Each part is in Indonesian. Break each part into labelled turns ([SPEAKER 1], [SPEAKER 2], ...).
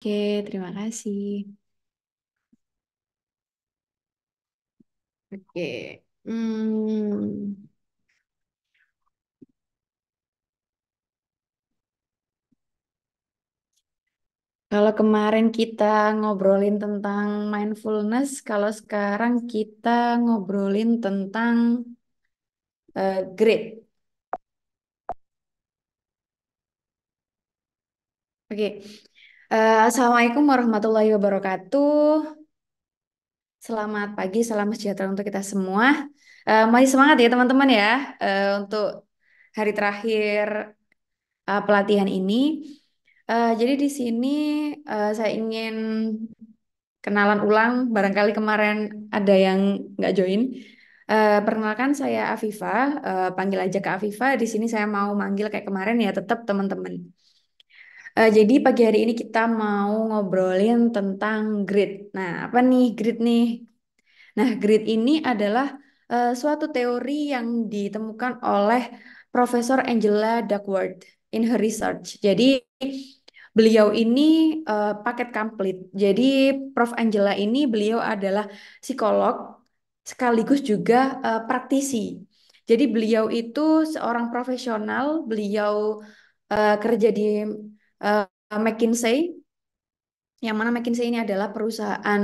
[SPEAKER 1] Oke, terima kasih. Oke. Kalau kemarin kita ngobrolin tentang mindfulness, kalau sekarang kita ngobrolin tentang grit. Oke. Assalamualaikum warahmatullahi wabarakatuh. Selamat pagi, salam sejahtera untuk kita semua. Mari semangat ya teman-teman ya untuk hari terakhir pelatihan ini. Jadi di sini saya ingin kenalan ulang, barangkali kemarin ada yang nggak join. Perkenalkan saya Afifa, panggil aja ke Afifa. Di sini saya mau manggil kayak kemarin ya, tetap teman-teman. Jadi pagi hari ini kita mau ngobrolin tentang grit. Nah, apa nih grit nih? Nah, grit ini adalah suatu teori yang ditemukan oleh Profesor Angela Duckworth in her research. Jadi beliau ini paket komplit. Jadi Prof. Angela ini beliau adalah psikolog sekaligus juga praktisi. Jadi beliau itu seorang profesional, beliau kerja di eh, McKinsey, yang mana McKinsey ini adalah perusahaan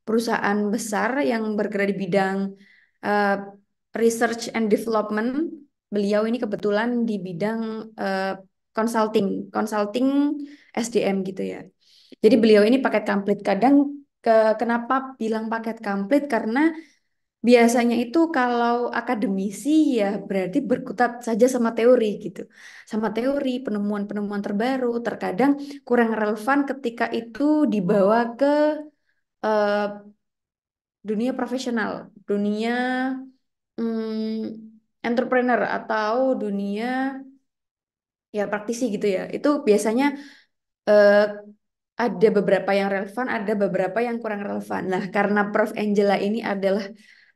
[SPEAKER 1] perusahaan besar yang bergerak di bidang eh, research and development. Beliau ini kebetulan di bidang eh, consulting SDM gitu ya. Jadi beliau ini paket komplit. Kadang kenapa bilang paket komplit? Karena biasanya itu kalau akademisi ya berarti berkutat saja sama teori gitu. Sama teori, penemuan-penemuan terbaru, terkadang kurang relevan ketika itu dibawa ke eh, dunia profesional, dunia entrepreneur atau dunia ya praktisi gitu ya. Itu biasanya eh, ada beberapa yang relevan, ada beberapa yang kurang relevan. Nah, karena Prof. Angela ini adalah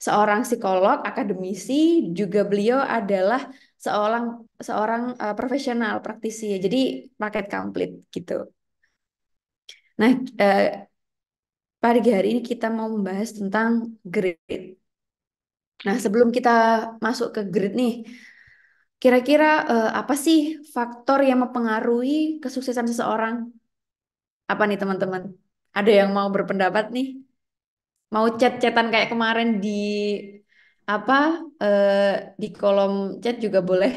[SPEAKER 1] seorang psikolog, akademisi, juga beliau adalah seorang seorang profesional praktisi ya. Jadi paket komplit gitu. Nah, pagi hari ini kita mau membahas tentang grade. Nah, sebelum kita masuk ke grade nih, kira-kira apa sih faktor yang mempengaruhi kesuksesan seseorang? Apa nih teman-teman? Ada yang mau berpendapat nih? Mau chat-chatan kayak kemarin di apa di kolom chat juga boleh,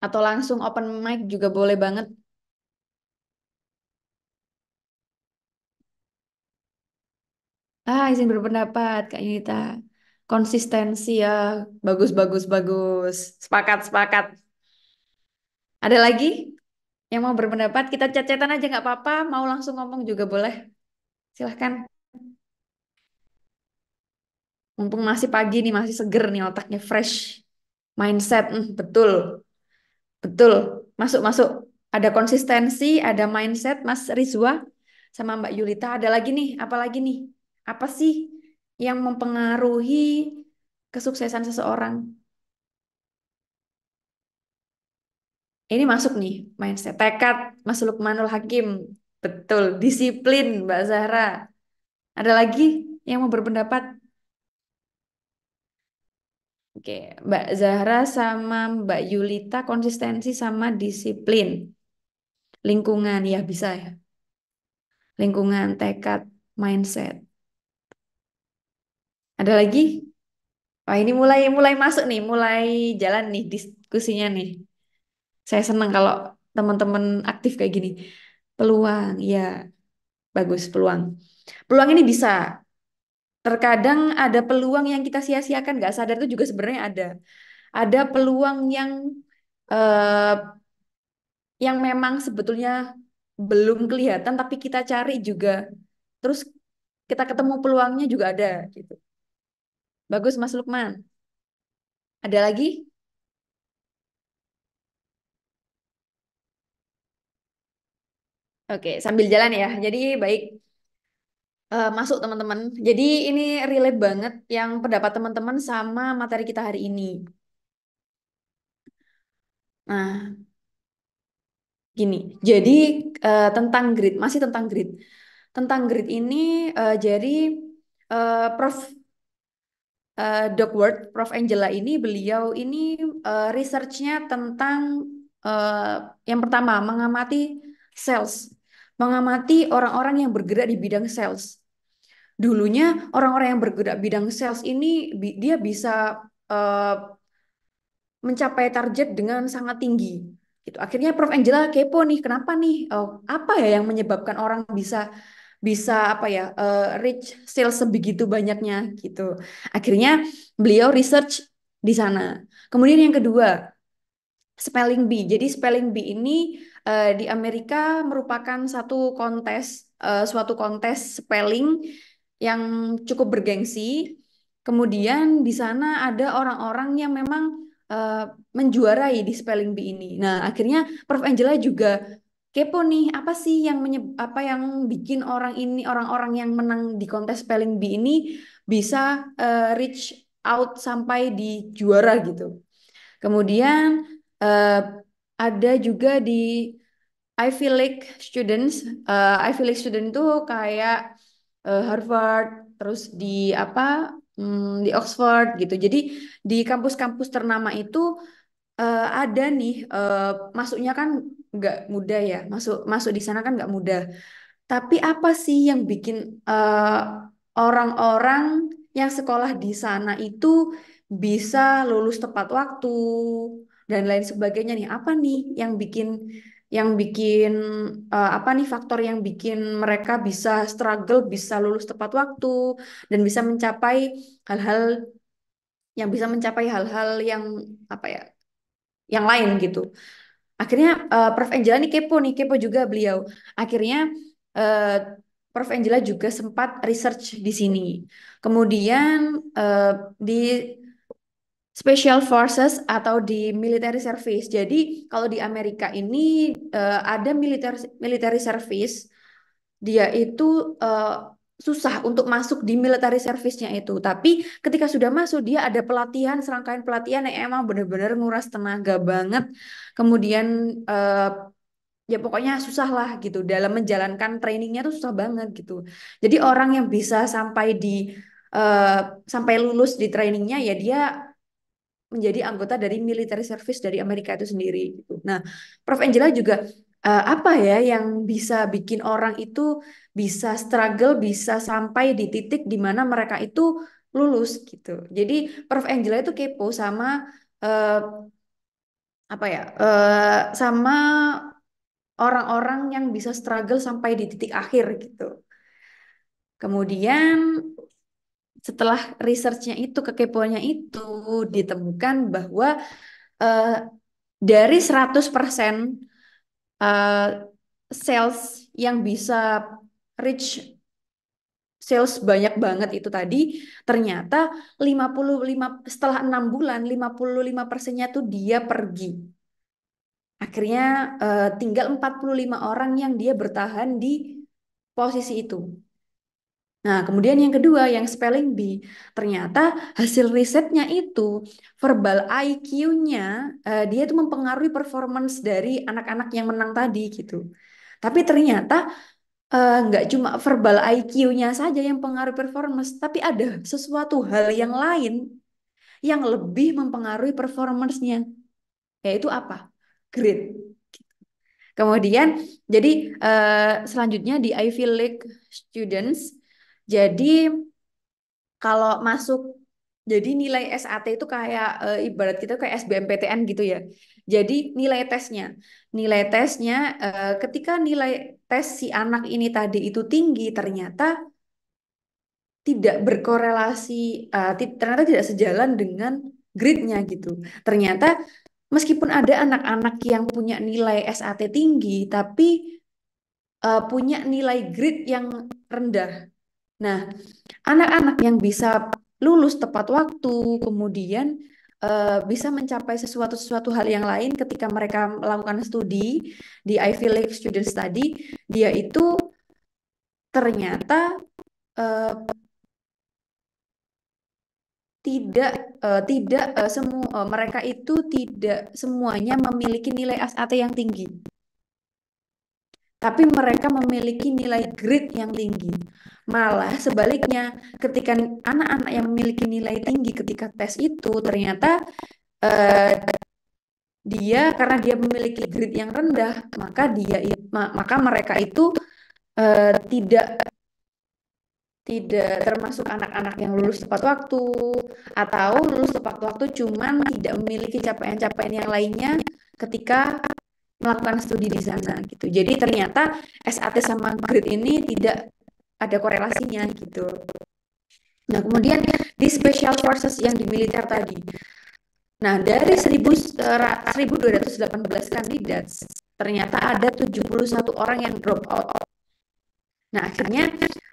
[SPEAKER 1] atau langsung open mic juga boleh banget. Izin berpendapat Kak Yunita. Konsistensi ya, bagus bagus bagus. Sepakat sepakat. Ada lagi yang mau berpendapat? Kita chat-chatan aja nggak apa-apa. Mau langsung ngomong juga boleh. Silahkan. Mumpung masih pagi nih, masih seger nih otaknya fresh. Mindset, betul, betul. Masuk, masuk. Ada konsistensi, ada mindset, Mas Rizwa sama Mbak Yulita. Ada lagi nih, apa lagi nih? Apa sih yang mempengaruhi kesuksesan seseorang? Ini masuk nih, mindset. Tekad, Mas Lukmanul Hakim. Betul, disiplin, Mbak Zahra. Ada lagi yang mau berpendapat? Oke, Mbak Zahra sama Mbak Yulita konsistensi sama disiplin. Lingkungan, ya bisa ya. Lingkungan, tekad, mindset. Ada lagi? Wah, ini mulai mulai masuk nih, mulai jalan nih diskusinya nih. Saya senang kalau teman-teman aktif kayak gini. Peluang, ya bagus peluang. Peluang ini bisa. Terkadang ada peluang yang kita sia-siakan, nggak sadar itu juga sebenarnya ada. Ada peluang eh, yang memang sebetulnya belum kelihatan, tapi kita cari juga. Terus kita ketemu peluangnya juga ada gitu. Bagus Mas Lukman. Ada lagi? Oke, sambil jalan ya. Jadi baik. Masuk teman-teman. Jadi ini relate banget yang pendapat teman-teman sama materi kita hari ini. Nah, gini. Jadi tentang grid, masih tentang grid. Tentang grid ini jadi Prof. Duckworth, Prof. Angela ini beliau ini researchnya tentang eh, yang pertama mengamati sales, mengamati orang-orang yang bergerak di bidang sales. Dulunya orang-orang yang bergerak bidang sales ini dia bisa eh, mencapai target dengan sangat tinggi. Gitu. Akhirnya Prof. Angela kepo nih, kenapa nih? Oh, apa ya yang menyebabkan orang bisa bisa apa ya reach sales sebegitu banyaknya gitu. Akhirnya beliau research di sana. Kemudian yang kedua, spelling bee. Jadi spelling bee ini di Amerika merupakan suatu kontes spelling yang cukup bergengsi. Kemudian di sana ada orang-orang yang memang eh, menjuarai di spelling bee ini. Nah, akhirnya Prof. Angela juga kepo nih, apa sih yang apa yang bikin orang-orang yang menang di kontes spelling bee ini bisa reach out sampai di juara gitu. Kemudian eh, ada juga di Ivy League students. Ivy League student itu kayak Harvard, terus di apa di Oxford gitu. Jadi di kampus-kampus ternama itu ada nih masuknya kan nggak mudah ya. Masuk masuk di sana kan nggak mudah. Tapi apa sih yang bikin orang-orang yang sekolah di sana itu bisa lulus tepat waktu dan lain sebagainya nih? Apa nih yang bikin apa nih faktor yang bikin mereka bisa struggle, bisa lulus tepat waktu dan bisa mencapai hal-hal hal-hal yang apa ya, yang lain gitu. Akhirnya Prof. Angela nih kepo kepo juga beliau. Akhirnya eh, Prof. Angela juga sempat research di sini. Kemudian eh, di Special Forces atau di military service. Jadi kalau di Amerika ini ada military service, dia itu susah untuk masuk di military service-nya itu. Tapi ketika sudah masuk, dia ada pelatihan, serangkaian pelatihan yang emang benar-benar nguras tenaga banget. Kemudian eh, ya pokoknya susah lah gitu dalam menjalankan trainingnya tuh susah banget gitu. Jadi orang yang bisa eh, sampai lulus di trainingnya ya dia menjadi anggota dari military service dari Amerika itu sendiri gitu. Nah, Prof. Angela juga apa ya yang bisa bikin orang itu bisa struggle, bisa sampai di titik di mana mereka itu lulus gitu. Jadi Prof. Angela itu kepo sama eh, apa ya, sama orang-orang yang bisa struggle sampai di titik akhir gitu. Kemudian setelah researchnya itu, kekepoannya itu ditemukan bahwa eh, dari 100% eh, sales yang bisa reach sales banyak banget itu tadi, ternyata 55 setelah 6 bulan 55%-nya tuh dia pergi. Akhirnya tinggal 45 orang yang dia bertahan di posisi itu. Nah, kemudian yang kedua, yang spelling bee, ternyata hasil risetnya itu verbal IQ-nya dia itu mempengaruhi performance dari anak-anak yang menang tadi gitu. Tapi ternyata nggak cuma verbal IQ-nya saja yang pengaruhi performance, tapi ada sesuatu hal yang lain yang lebih mempengaruhi performance-nya, yaitu apa? Grade. Kemudian, jadi selanjutnya di Ivy League students, jadi kalau masuk, jadi nilai SAT itu kayak ibarat kita kayak SBMPTN gitu ya. Jadi nilai tesnya ketika nilai tes si anak ini tadi itu tinggi, ternyata tidak berkorelasi, ternyata tidak sejalan dengan grade-nya gitu. Ternyata meskipun ada anak-anak yang punya nilai SAT tinggi, tapi punya nilai grade yang rendah. Nah, anak-anak yang bisa lulus tepat waktu, kemudian bisa mencapai sesuatu hal yang lain ketika mereka melakukan studi di Ivy League Student Study, dia itu ternyata eh, tidak semua mereka itu tidak semuanya memiliki nilai SAT yang tinggi, tapi mereka memiliki nilai grade yang tinggi. Malah sebaliknya, ketika anak-anak yang memiliki nilai tinggi ketika tes itu ternyata eh, karena dia memiliki grade yang rendah, maka mereka itu tidak tidak termasuk anak-anak yang lulus tepat waktu, atau lulus tepat waktu cuman tidak memiliki capaian-capaian yang lainnya ketika melakukan studi di sana gitu. Jadi ternyata SAT sama grade ini tidak ada korelasinya gitu. Nah, kemudian di special forces yang di militer tadi. Nah, dari 1218 kandidat, ternyata ada 71 orang yang drop out. Nah, akhirnya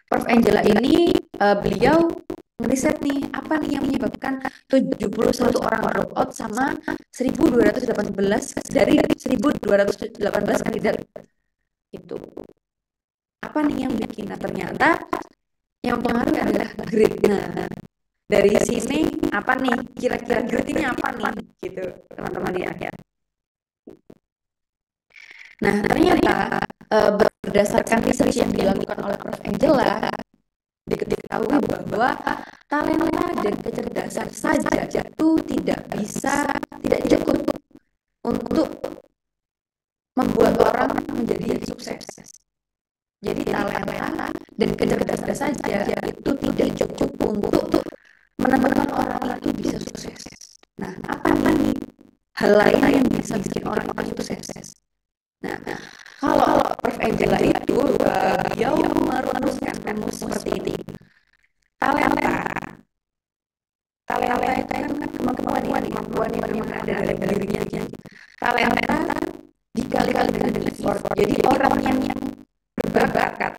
[SPEAKER 1] Prof. Angela ini beliau ngeriset nih, apa nih yang menyebabkan 71 orang drop out sama 1218 dari 1218 kandidat itu. Apa nih yang bikin? Nah, ternyata yang pengaruh adalah grade. Nah, dari sini apa nih? Kira-kira grade ini apa nih? Gitu, teman-teman ya. Nah, ternyata berdasarkan research yang dilakukan oleh Prof. Angela, diketahui bahwa talenta dan kecerdasan saja itu tidak cukup untuk membuat orang menjadi sukses. Jadi talenta dan kecerdasan saja itu tidak cukup untuk menemukan orang itu bisa sukses. Nah, apa nih hal lain yang bisa bikin orang itu sukses? Nah, kalau Prof. Angela itu beliau merumuskan seperti ini. Talenta Talenta itu kan kemampuan yang ada dalam dirinya. Talenta dikali-kali dengan effort. Jadi orang yang berbakat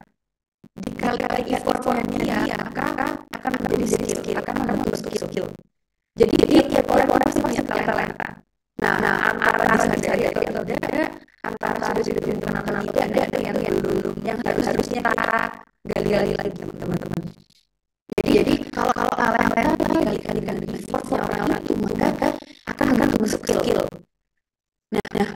[SPEAKER 1] dikali-kali effortnya dia akan menjadi skill, akan membentuk skill. Jadi tiap orang pasti punya talenta. Nah, antara disadari atau tidak, antara sudah dikenalkan atau tidak, ada yang belum, yang harusnya kita gali-gali lagi teman-teman. Jadi kalau talenta dikali-kali dengan effortnya orang itu, maka akan membentuk skill. Nah,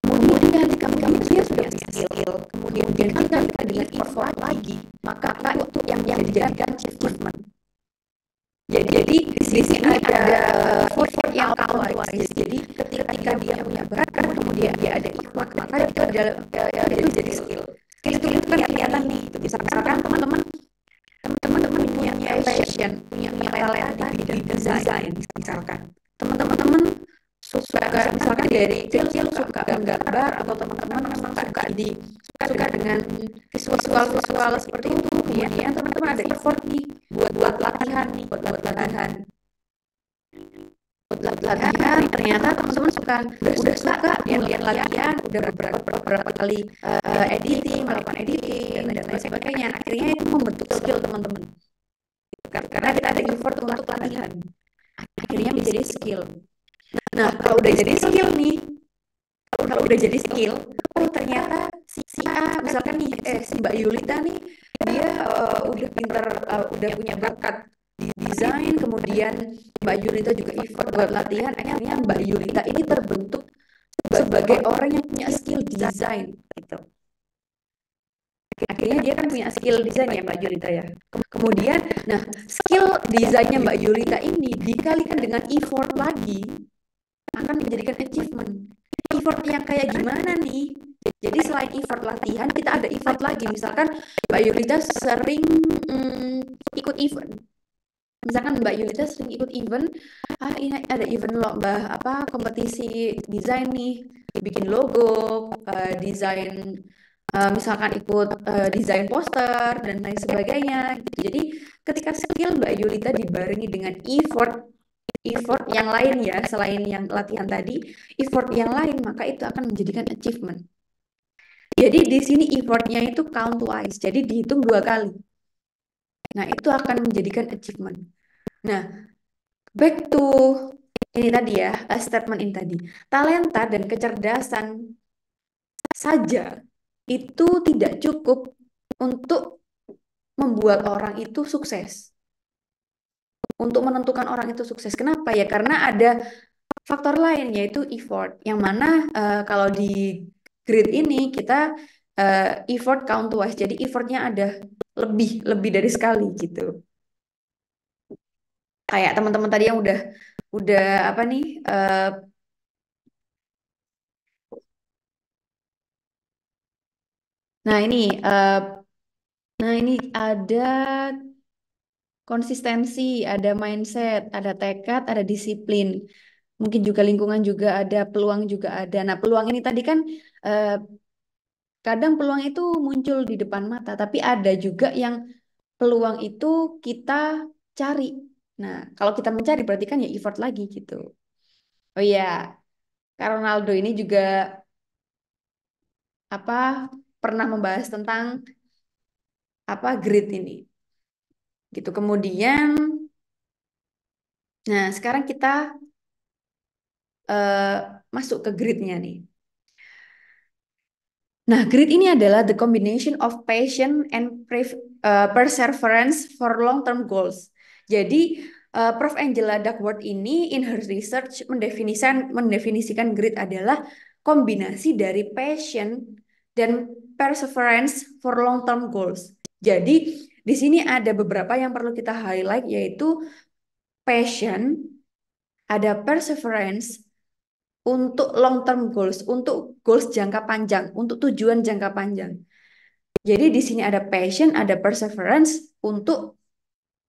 [SPEAKER 1] kemudian jika dia sudah punya skill, kemudian kita dengan effort lagi, maka itu yang dijadikan achievement. Jadi di sini ada effort yang counterwise. Jadi ketika dia punya bakat, kemudian dia ada effort, maka itu jadi skill. Skill itu kan kelihatan nih. Misalkan teman-teman punya passion, punya talenta di bidang desain, misalkan. Teman-teman suka misalkan dari kecil suka gambar, atau teman-teman suka dengan visual seperti itu, kemudian teman-teman ada effort nih buat latihan, ternyata teman-teman udah suka lihat latihan, udah beberapa kali melakukan editing dan lain sebagainya. Akhirnya itu membentuk skill teman-teman, karena kita ada effort untuk latihan, akhirnya menjadi skill. Nah, kalau udah jadi skill nih, oh ternyata si A misalkan nih, si Mbak Yulita nih, dia udah pinter, udah punya bakat di desain, kemudian Mbak Yulita juga effort buat latihan, akhirnya Mbak Yulita ini terbentuk sebagai orang yang punya skill desain gitu. Akhirnya dia kan punya skill desain ya Mbak Yulita ya. Kemudian, nah skill desainnya Mbak Yulita ini dikalikan dengan effort lagi, akan menjadikan achievement. Effort yang kayak gimana nih? Jadi selain effort latihan, kita ada effort lagi. Misalkan Mbak Yulita sering ikut event. Misalkan Mbak Yulita sering ikut event, ini ada event lomba kompetisi desain nih, bikin logo, desain, misalkan ikut desain poster dan lain sebagainya gitu. Jadi ketika skill Mbak Yulita dibarengi dengan effort yang lain ya, selain yang latihan tadi, effort yang lain, maka itu akan menjadikan achievement. Jadi di sini effortnya itu countwise, jadi dihitung 2 kali. Nah, itu akan menjadikan achievement. Nah, back to ini tadi ya, statement ini tadi. Talenta dan kecerdasan saja itu tidak cukup untuk membuat orang itu sukses. untuk menentukan orang itu sukses. Kenapa ya? Karena ada faktor lain yaitu effort. Yang mana kalau di grid ini kita effort count twice. Jadi effortnya ada lebih lebih dari sekali gitu. Kayak teman-teman tadi yang udah apa nih? Nah ini eh, nah ini ada konsistensi, ada mindset, ada tekad, ada disiplin. Mungkin juga lingkungan juga ada, peluang juga ada. Nah, peluang ini tadi kan eh, kadang peluang itu muncul di depan mata, tapi ada juga yang peluang itu kita cari. Nah, kalau kita mencari berarti kan ya effort lagi gitu. Oh iya, Kak Ronaldo ini juga apa pernah membahas tentang apa grit ini gitu. Kemudian, nah sekarang kita eh, masuk ke gritnya nih. Nah, grit ini adalah the combination of passion and perseverance for long-term goals. Jadi, Prof. Angela Duckworth ini in her research mendefinisikan grit adalah kombinasi dari passion dan perseverance for long-term goals. Jadi, di sini ada beberapa yang perlu kita highlight yaitu passion, ada perseverance, untuk long term goals, untuk goals jangka panjang, untuk tujuan jangka panjang. Jadi di sini ada passion, ada perseverance untuk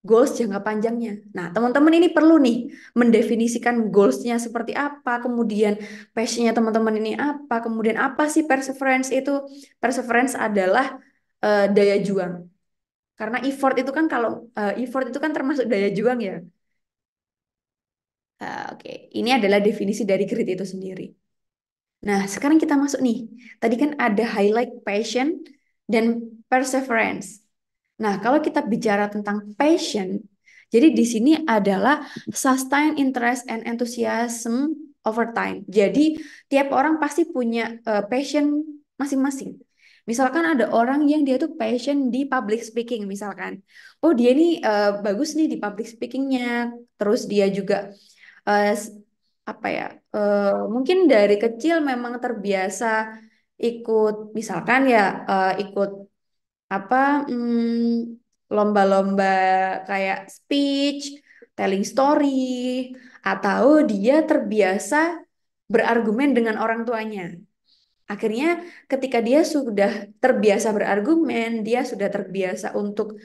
[SPEAKER 1] goals jangka panjangnya. Nah, teman-teman ini perlu nih mendefinisikan goalsnya seperti apa, kemudian passionnya teman-teman ini apa, kemudian apa sih perseverance itu? Perseverance adalah daya juang. Karena effort itu kan kalau effort itu kan termasuk daya juang ya. Oke, ini adalah definisi dari grit itu sendiri. Nah, sekarang kita masuk nih. Tadi kan ada highlight passion dan perseverance. Nah, kalau kita bicara tentang passion, jadi di sini adalah sustain interest and enthusiasm over time. Jadi, tiap orang pasti punya passion masing-masing. Misalkan ada orang yang dia tuh passion di public speaking, misalkan. Oh, dia ini bagus nih di public speakingnya. Terus dia juga eh, s- apa ya mungkin dari kecil memang terbiasa ikut misalkan ya ikut apa lomba-lomba kayak speech, telling story, atau dia terbiasa berargumen dengan orang tuanya. Akhirnya ketika dia sudah terbiasa berargumen, dia sudah terbiasa untuk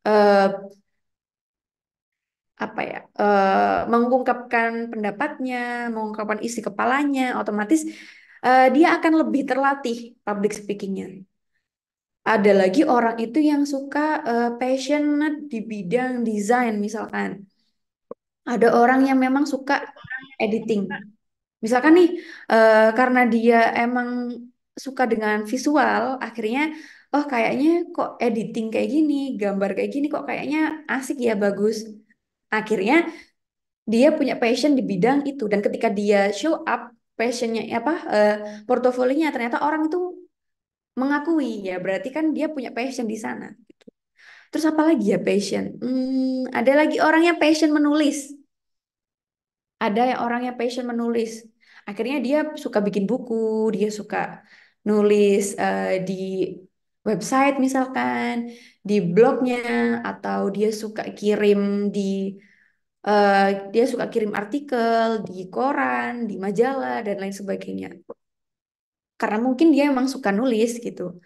[SPEAKER 1] eh, apa ya mengungkapkan pendapatnya, mengungkapkan isi kepalanya, otomatis dia akan lebih terlatih public speakingnya. Ada lagi orang itu yang suka passionate di bidang desain misalkan. Ada orang yang memang suka editing. Misalkan nih karena dia emang suka dengan visual, akhirnya oh kayaknya kok editing kayak gini, gambar kayak gini kok kayaknya asik ya bagus. Akhirnya dia punya passion di bidang itu dan ketika dia show up passionnya apa portofolionya ternyata orang itu mengakui ya berarti kan dia punya passion di sana. Terus apa lagi ya passion? Ada lagi orang yang passion menulis. Ada yang orang yang passion menulis. Akhirnya dia suka bikin buku, dia suka nulis di website misalkan, di blognya, atau dia suka kirim di eh, dia suka kirim artikel di koran, di majalah dan lain sebagainya. Karena mungkin dia memang suka nulis gitu.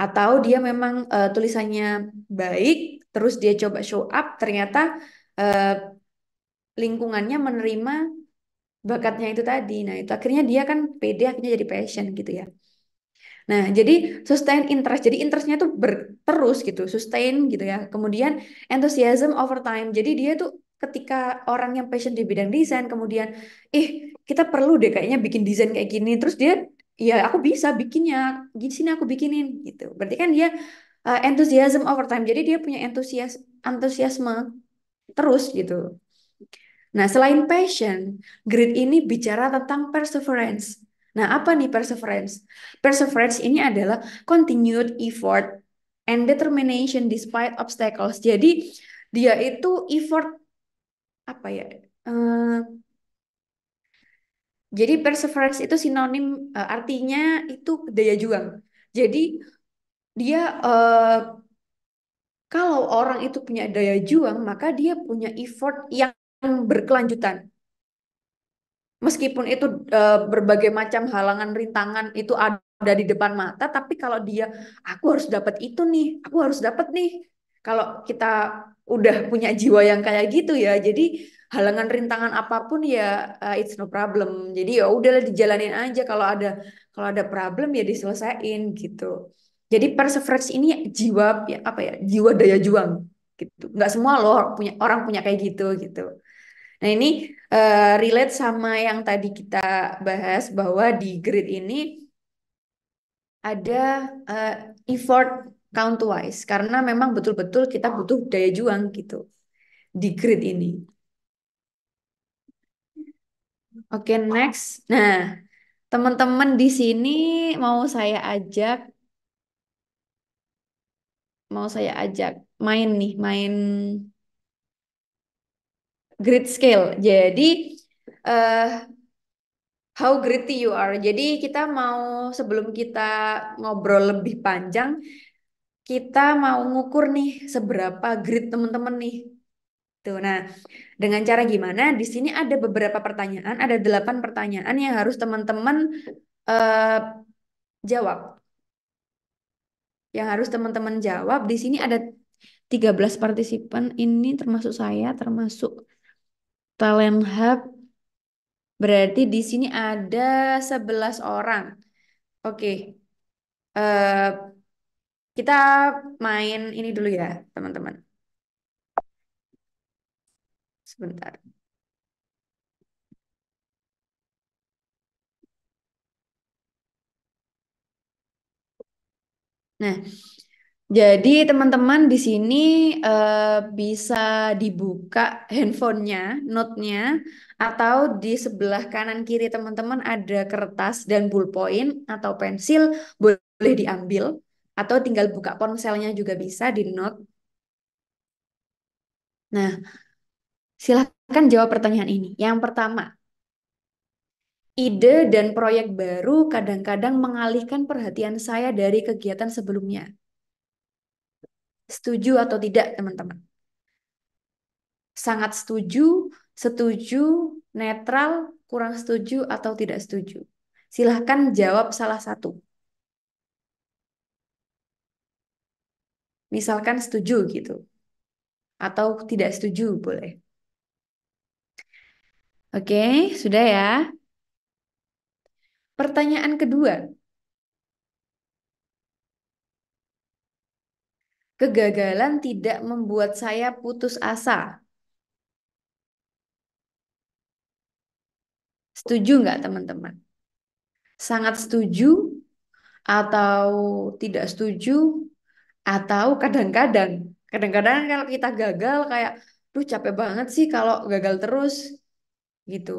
[SPEAKER 1] Atau dia memang tulisannya baik, terus dia coba show up, ternyata eh, lingkungannya menerima bakatnya itu tadi. Nah, itu akhirnya dia kan pede, akhirnya jadi passion gitu ya. Nah, jadi sustain interest. Jadi interestnya tuh terus gitu, sustain gitu ya. Kemudian enthusiasm over time. Jadi dia tuh ketika orang yang passion di bidang desain, kemudian, kita perlu deh kayaknya bikin desain kayak gini. Terus dia, ya aku bisa bikinnya, gini sini aku bikinin gitu. Berarti kan dia enthusiasm over time. Jadi dia punya antusiasme terus gitu. Nah, selain passion, grit ini bicara tentang perseverance. Nah, apa nih perseverance? Perseverance ini adalah continued effort and determination despite obstacles. Jadi, dia itu effort apa ya? Eh, jadi perseverance itu sinonim, artinya itu daya juang. Jadi dia, kalau orang itu punya daya juang, maka dia punya effort yang berkelanjutan. Meskipun itu, berbagai macam halangan, rintangan itu ada di depan mata, tapi kalau dia, aku harus dapat itu nih, aku harus dapat nih. Kalau kita udah punya jiwa yang kayak gitu ya, jadi halangan rintangan apapun ya, it's no problem. Jadi ya udahlah dijalanin aja. Kalau ada problem ya diselesain gitu. Jadi perseverance ini jiwa, ya apa ya, jiwa daya juang gitu. Nggak semua loh punya orang punya kayak gitu gitu. Nah, ini relate sama yang tadi kita bahas bahwa di grid ini ada, eh, effort count-wise karena memang betul-betul kita butuh daya juang gitu di grid ini. Oke, next. Nah, teman-teman di sini mau saya ajak mau saya ajak main nih, main grid scale. Jadi, eh how gritty you are. Jadi kita mau, sebelum kita ngobrol lebih panjang, kita mau ngukur nih seberapa grit teman-teman nih. Tuh, nah, dengan cara gimana? Di sini ada beberapa pertanyaan, ada 8 pertanyaan yang harus teman-teman, eh, jawab. Yang harus teman-teman jawab. Di sini ada 13 partisipan. Ini termasuk saya, termasuk Talent Hub. Berarti di sini ada 11 orang. Oke, eh, kita main ini dulu ya, teman-teman. Sebentar. Nah, jadi teman-teman di sini, bisa dibuka handphonenya, note-nya, atau di sebelah kanan kiri teman-teman ada kertas dan ballpoint atau pensil, boleh diambil, atau tinggal buka ponselnya juga bisa di note. Nah, silahkan jawab pertanyaan ini. Yang pertama, ide dan proyek baru kadang-kadang mengalihkan perhatian saya dari kegiatan sebelumnya. Setuju atau tidak, teman-teman? Sangat setuju, setuju, netral, kurang setuju, atau tidak setuju. Silahkan jawab salah satu. Misalkan setuju gitu, atau tidak setuju boleh. Oke, sudah ya. Pertanyaan kedua, kegagalan tidak membuat saya putus asa. Setuju nggak teman-teman? Sangat setuju, atau tidak setuju, atau kadang-kadang. Kadang-kadang kalau kita gagal kayak, duh capek banget sih kalau gagal terus gitu.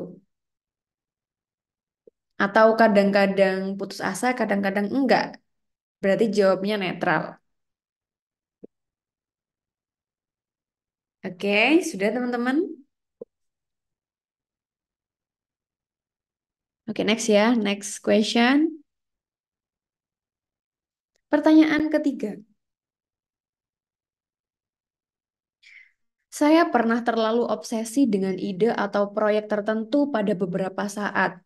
[SPEAKER 1] Atau kadang-kadang putus asa, kadang-kadang enggak. Berarti jawabnya netral. Oke, sudah teman-teman? Oke, next ya. Next question. Pertanyaan ketiga. Saya pernah terlalu obsesi dengan ide atau proyek tertentu pada beberapa saat.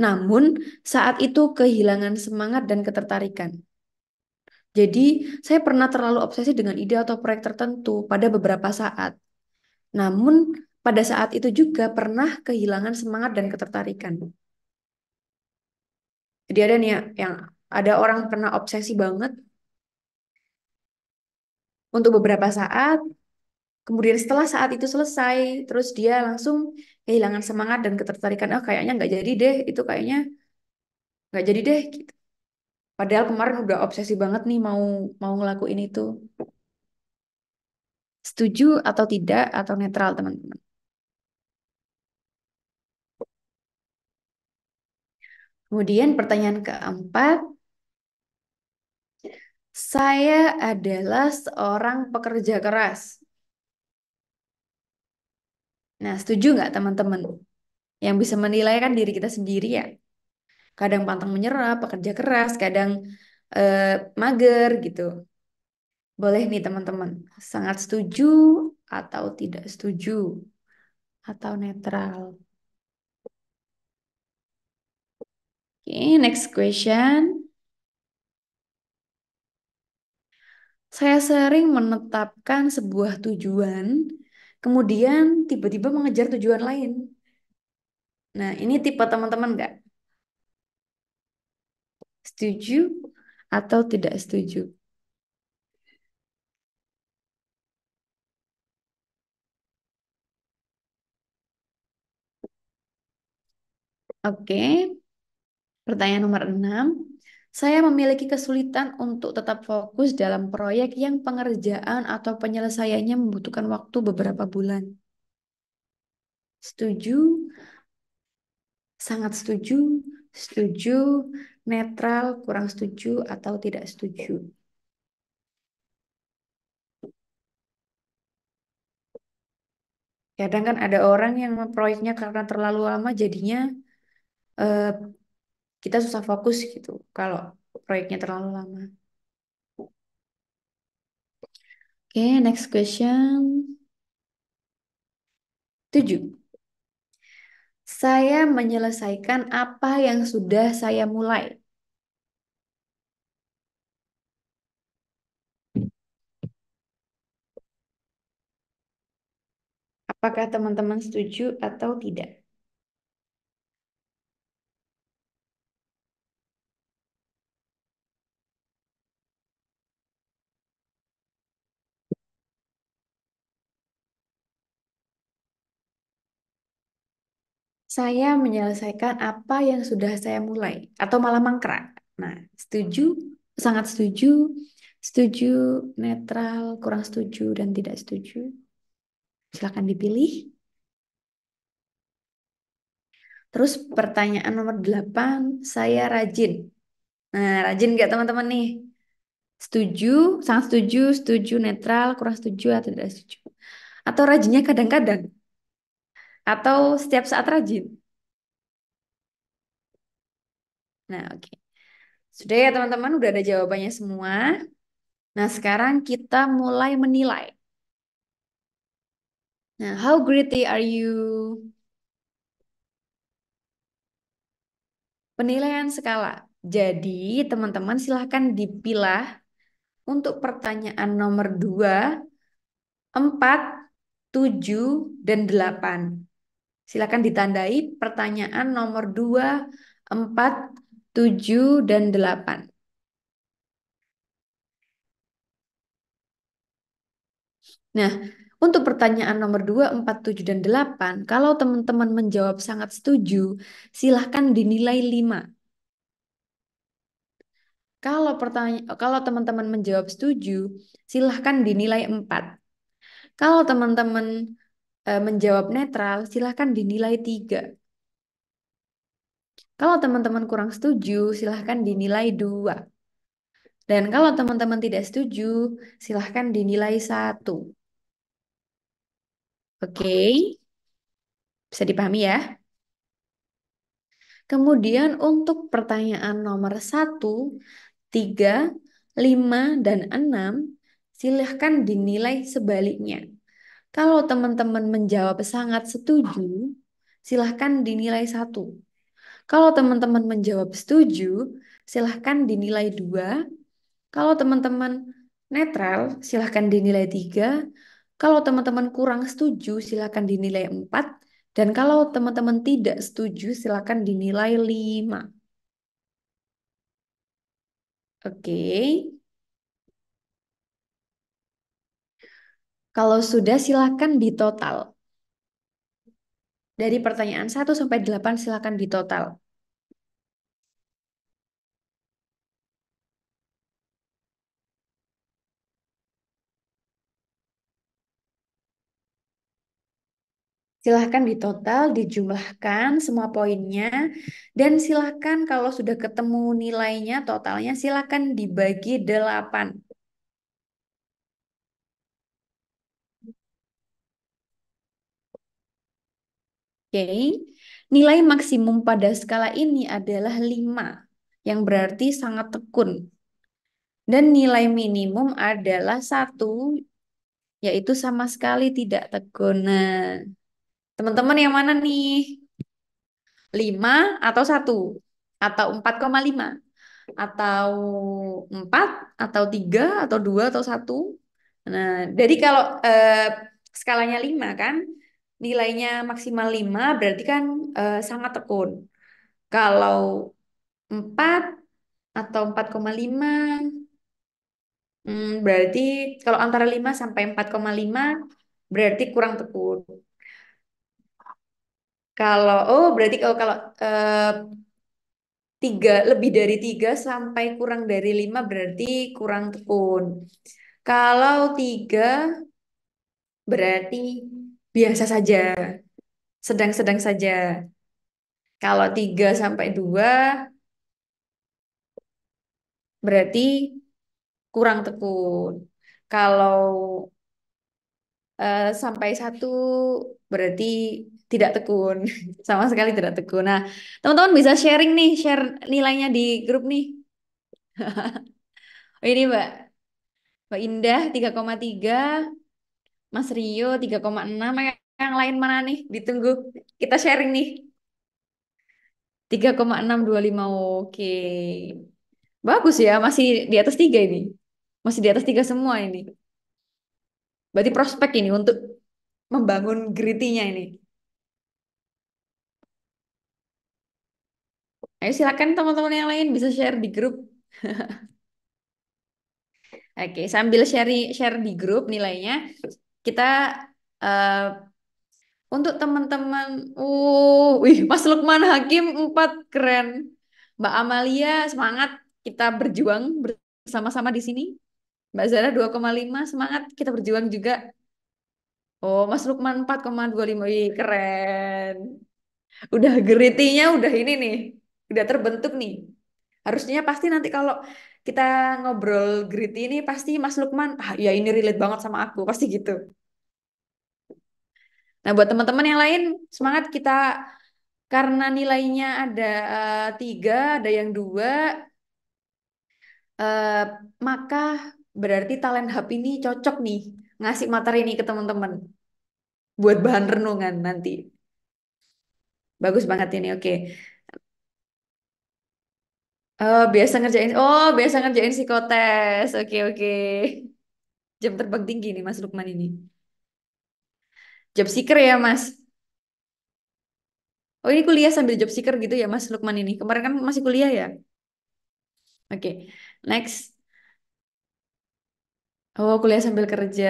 [SPEAKER 1] Namun, saat itu kehilangan semangat dan ketertarikan. Jadi, saya pernah terlalu obsesi dengan ide atau proyek tertentu pada beberapa saat. Namun, pada saat itu juga pernah kehilangan semangat dan ketertarikan. Jadi ada nih ya, yang ada orang pernah obsesi banget untuk beberapa saat, kemudian setelah saat itu selesai, terus dia langsung kehilangan semangat dan ketertarikan. Oh, kayaknya nggak jadi deh, itu kayaknya nggak jadi deh. Gitu. Padahal kemarin udah obsesi banget nih mau mau ngelakuin itu. Setuju atau tidak atau netral teman-teman. Kemudian pertanyaan keempat, saya adalah seorang pekerja keras. Nah, setuju nggak teman-teman? Yang bisa menilai kan diri kita sendiri ya. Kadang pantang menyerah, pekerja keras, kadang eh, mager gitu. Boleh nih teman-teman, sangat setuju atau tidak setuju atau netral. Oke, next question. Saya sering menetapkan sebuah tujuan, kemudian tiba-tiba mengejar tujuan lain. Nah, ini tipe teman-teman nggak? Setuju atau tidak setuju? Oke, pertanyaan nomor 6. Saya memiliki kesulitan untuk tetap fokus dalam proyek yang pengerjaan atau penyelesaiannya membutuhkan waktu beberapa bulan. Setuju, sangat setuju, setuju, netral, kurang setuju, atau tidak setuju. Kadang kan ada orang yang proyeknya karena terlalu lama jadinya eh, kita susah fokus gitu kalau proyeknya terlalu lama. Oke, next question. 7. Saya menyelesaikan apa yang sudah saya mulai. Apakah teman-teman setuju atau tidak? Saya menyelesaikan apa yang sudah saya mulai atau malah mangkrak. Nah, setuju, sangat setuju, setuju, netral, kurang setuju, dan tidak setuju. Silakan dipilih. Terus pertanyaan nomor 8, saya rajin. Nah, rajin nggak teman-teman nih? Setuju, sangat setuju, setuju, netral, kurang setuju, atau tidak setuju. Atau rajinnya kadang-kadang. Atau setiap saat rajin. Nah, oke. Sudah ya teman-teman, udah ada jawabannya semua. Nah, sekarang kita mulai menilai. Nah, how gritty are you? Penilaian skala. Jadi, teman-teman silahkan dipilah untuk pertanyaan nomor 2, 4, 7, dan 8. Silakan ditandai pertanyaan nomor 2, 4, 7, dan 8. Nah, untuk pertanyaan nomor 2, 4, 7, dan 8, kalau teman-teman menjawab sangat setuju, silahkan dinilai 5. Kalau teman-teman menjawab setuju, silahkan dinilai 4. Kalau teman-teman menjawab netral, silahkan dinilai 3. Kalau teman-teman kurang setuju, silahkan dinilai 2. Dan kalau teman-teman tidak setuju, silahkan dinilai 1. Oke, bisa dipahami ya? Kemudian untuk pertanyaan nomor 1, 3, 5, dan 6, silahkan dinilai sebaliknya. Kalau teman-teman menjawab sangat setuju, silahkan dinilai 1. Kalau teman-teman menjawab setuju, silahkan dinilai 2. Kalau teman-teman netral, silahkan dinilai 3. Kalau teman-teman kurang setuju, silahkan dinilai 4. Dan kalau teman-teman tidak setuju, silahkan dinilai 5. Oke. Kalau sudah, silahkan ditotal. Dari pertanyaan 1 sampai 8, silahkan ditotal. Silahkan ditotal, dijumlahkan semua poinnya, dan silahkan kalau sudah ketemu nilainya, totalnya, silahkan dibagi 8. Oke. Nilai maksimum pada skala ini adalah 5, yang berarti sangat tekun. Dan nilai minimum adalah 1, yaitu sama sekali tidak tekun. Nah, teman-teman yang mana nih? 5 atau 1? Atau 4,5? Atau 4? Atau 3? Atau 2? Atau 1? Nah, jadi kalau skalanya 5 kan, nilainya maksimal 5 berarti kan sangat tekun. Kalau 4 atau 4,5, berarti kalau antara 5 sampai 4,5 berarti kurang tekun. Kalau berarti kalau eh, lebih dari 3 sampai kurang dari 5 berarti kurang tekun. Kalau 3 berarti biasa saja, sedang-sedang saja. Kalau 3 sampai 2 berarti kurang tekun. Kalau sampai 1 berarti tidak tekun. Sama sekali tidak tekun. Nah, teman-teman bisa sharing nih, share nilainya di grup nih. Oh, ini Mbak Indah 3,3, Mas Rio 3,6, yang lain mana nih? Ditunggu. Kita sharing nih. 3,625. Oke. Bagus ya, masih di atas 3 ini. Masih di atas 3 semua ini. Berarti prospek ini untuk membangun gritty-nya ini. Ayo silakan teman-teman yang lain bisa share di grup. Oke, sambil share di grup nilainya, kita eh, untuk teman-teman, wih, Mas Lukman Hakim 4 keren. Mbak Amalia semangat, kita berjuang bersama-sama di sini. Mbak Zara 2,5 semangat, kita berjuang juga. Oh, Mas Lukman 4,25, wih, keren. Udah geritinya udah ini nih, udah terbentuk nih. Harusnya pasti nanti kalau kita ngobrol gritty ini pasti Mas Lukman, ya ini relate banget sama aku, pasti gitu. Nah, buat teman-teman yang lain, semangat kita karena nilainya ada 3, ada yang 2, eh, maka berarti Talent Hub ini cocok nih ngasih materi ini ke teman-teman buat bahan renungan nanti. Bagus banget ini, oke. Biasa ngerjain psikotes. Oke, oke. Jam terbang tinggi nih Mas Lukman ini. Job seeker ya, Mas. Oh, ini kuliah sambil job seeker gitu ya, Mas Lukman ini. Kemarin kan masih kuliah ya? Oke. Next. Oh, kuliah sambil kerja.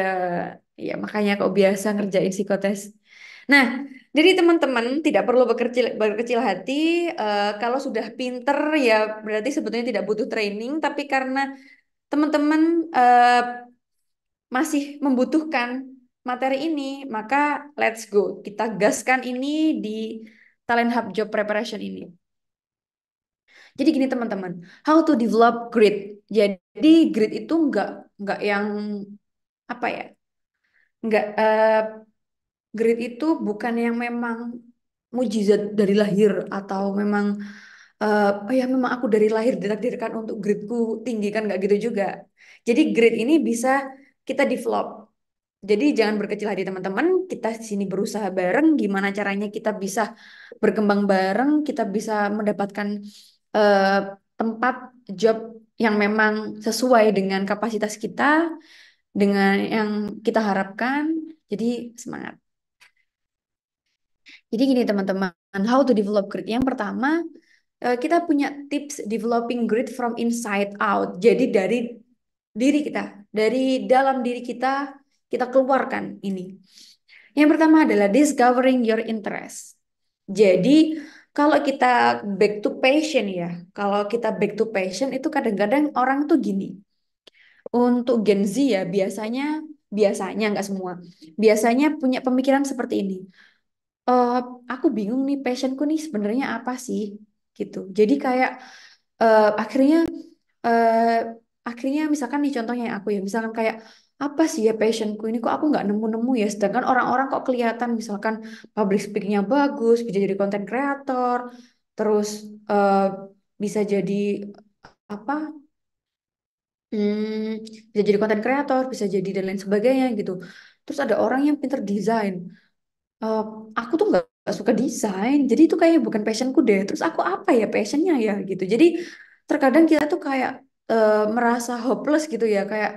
[SPEAKER 1] Ya, makanya kok biasa ngerjain psikotes. Nah, jadi teman-teman tidak perlu berkecil hati. Kalau sudah pinter ya berarti sebetulnya tidak butuh training. Tapi karena teman-teman masih membutuhkan materi ini, maka let's go. Kita gaskan ini di Talent Hub Job Preparation ini. Jadi gini teman-teman, how to develop grit. Jadi grit itu nggak yang apa ya? Nggak grit itu bukan yang memang mujizat dari lahir atau memang oh ya memang aku dari lahir ditakdirkan untuk gritku tinggi kan nggak gitu juga. Jadi grit ini bisa kita develop. Jadi jangan berkecil hati teman-teman, kita di sini berusaha bareng gimana caranya kita bisa berkembang bareng, kita bisa mendapatkan eh, tempat job yang memang sesuai dengan kapasitas kita, dengan yang kita harapkan. Jadi semangat. Jadi gini teman-teman, how to develop grit. Yang pertama, kita punya tips developing grit from inside out. Jadi dari diri kita, dari dalam diri kita, kita keluarkan ini. Yang pertama adalah discovering your interest. Jadi kalau kita back to passion ya, kalau kita back to passion itu kadang-kadang orang tuh gini. Untuk Gen Z ya biasanya nggak semua, biasanya punya pemikiran seperti ini. Eh, aku bingung nih passionku nih sebenarnya apa sih gitu. Jadi kayak eh, akhirnya eh, akhirnya misalkan nih contohnya aku ya, misalkan kayak apa sih ya passionku ini kok aku nggak nemu-nemu ya, sedangkan orang-orang kok kelihatan misalkan public speakingnya bagus, bisa jadi content creator, terus eh, bisa jadi apa, bisa jadi content creator, bisa jadi dan lain sebagainya gitu. Terus ada orang yang pinter desain. Eh, aku tuh nggak suka desain, jadi itu kayak bukan passionku deh. Terus aku apa ya passionnya ya gitu. Jadi terkadang kita tuh kayak merasa hopeless gitu ya, kayak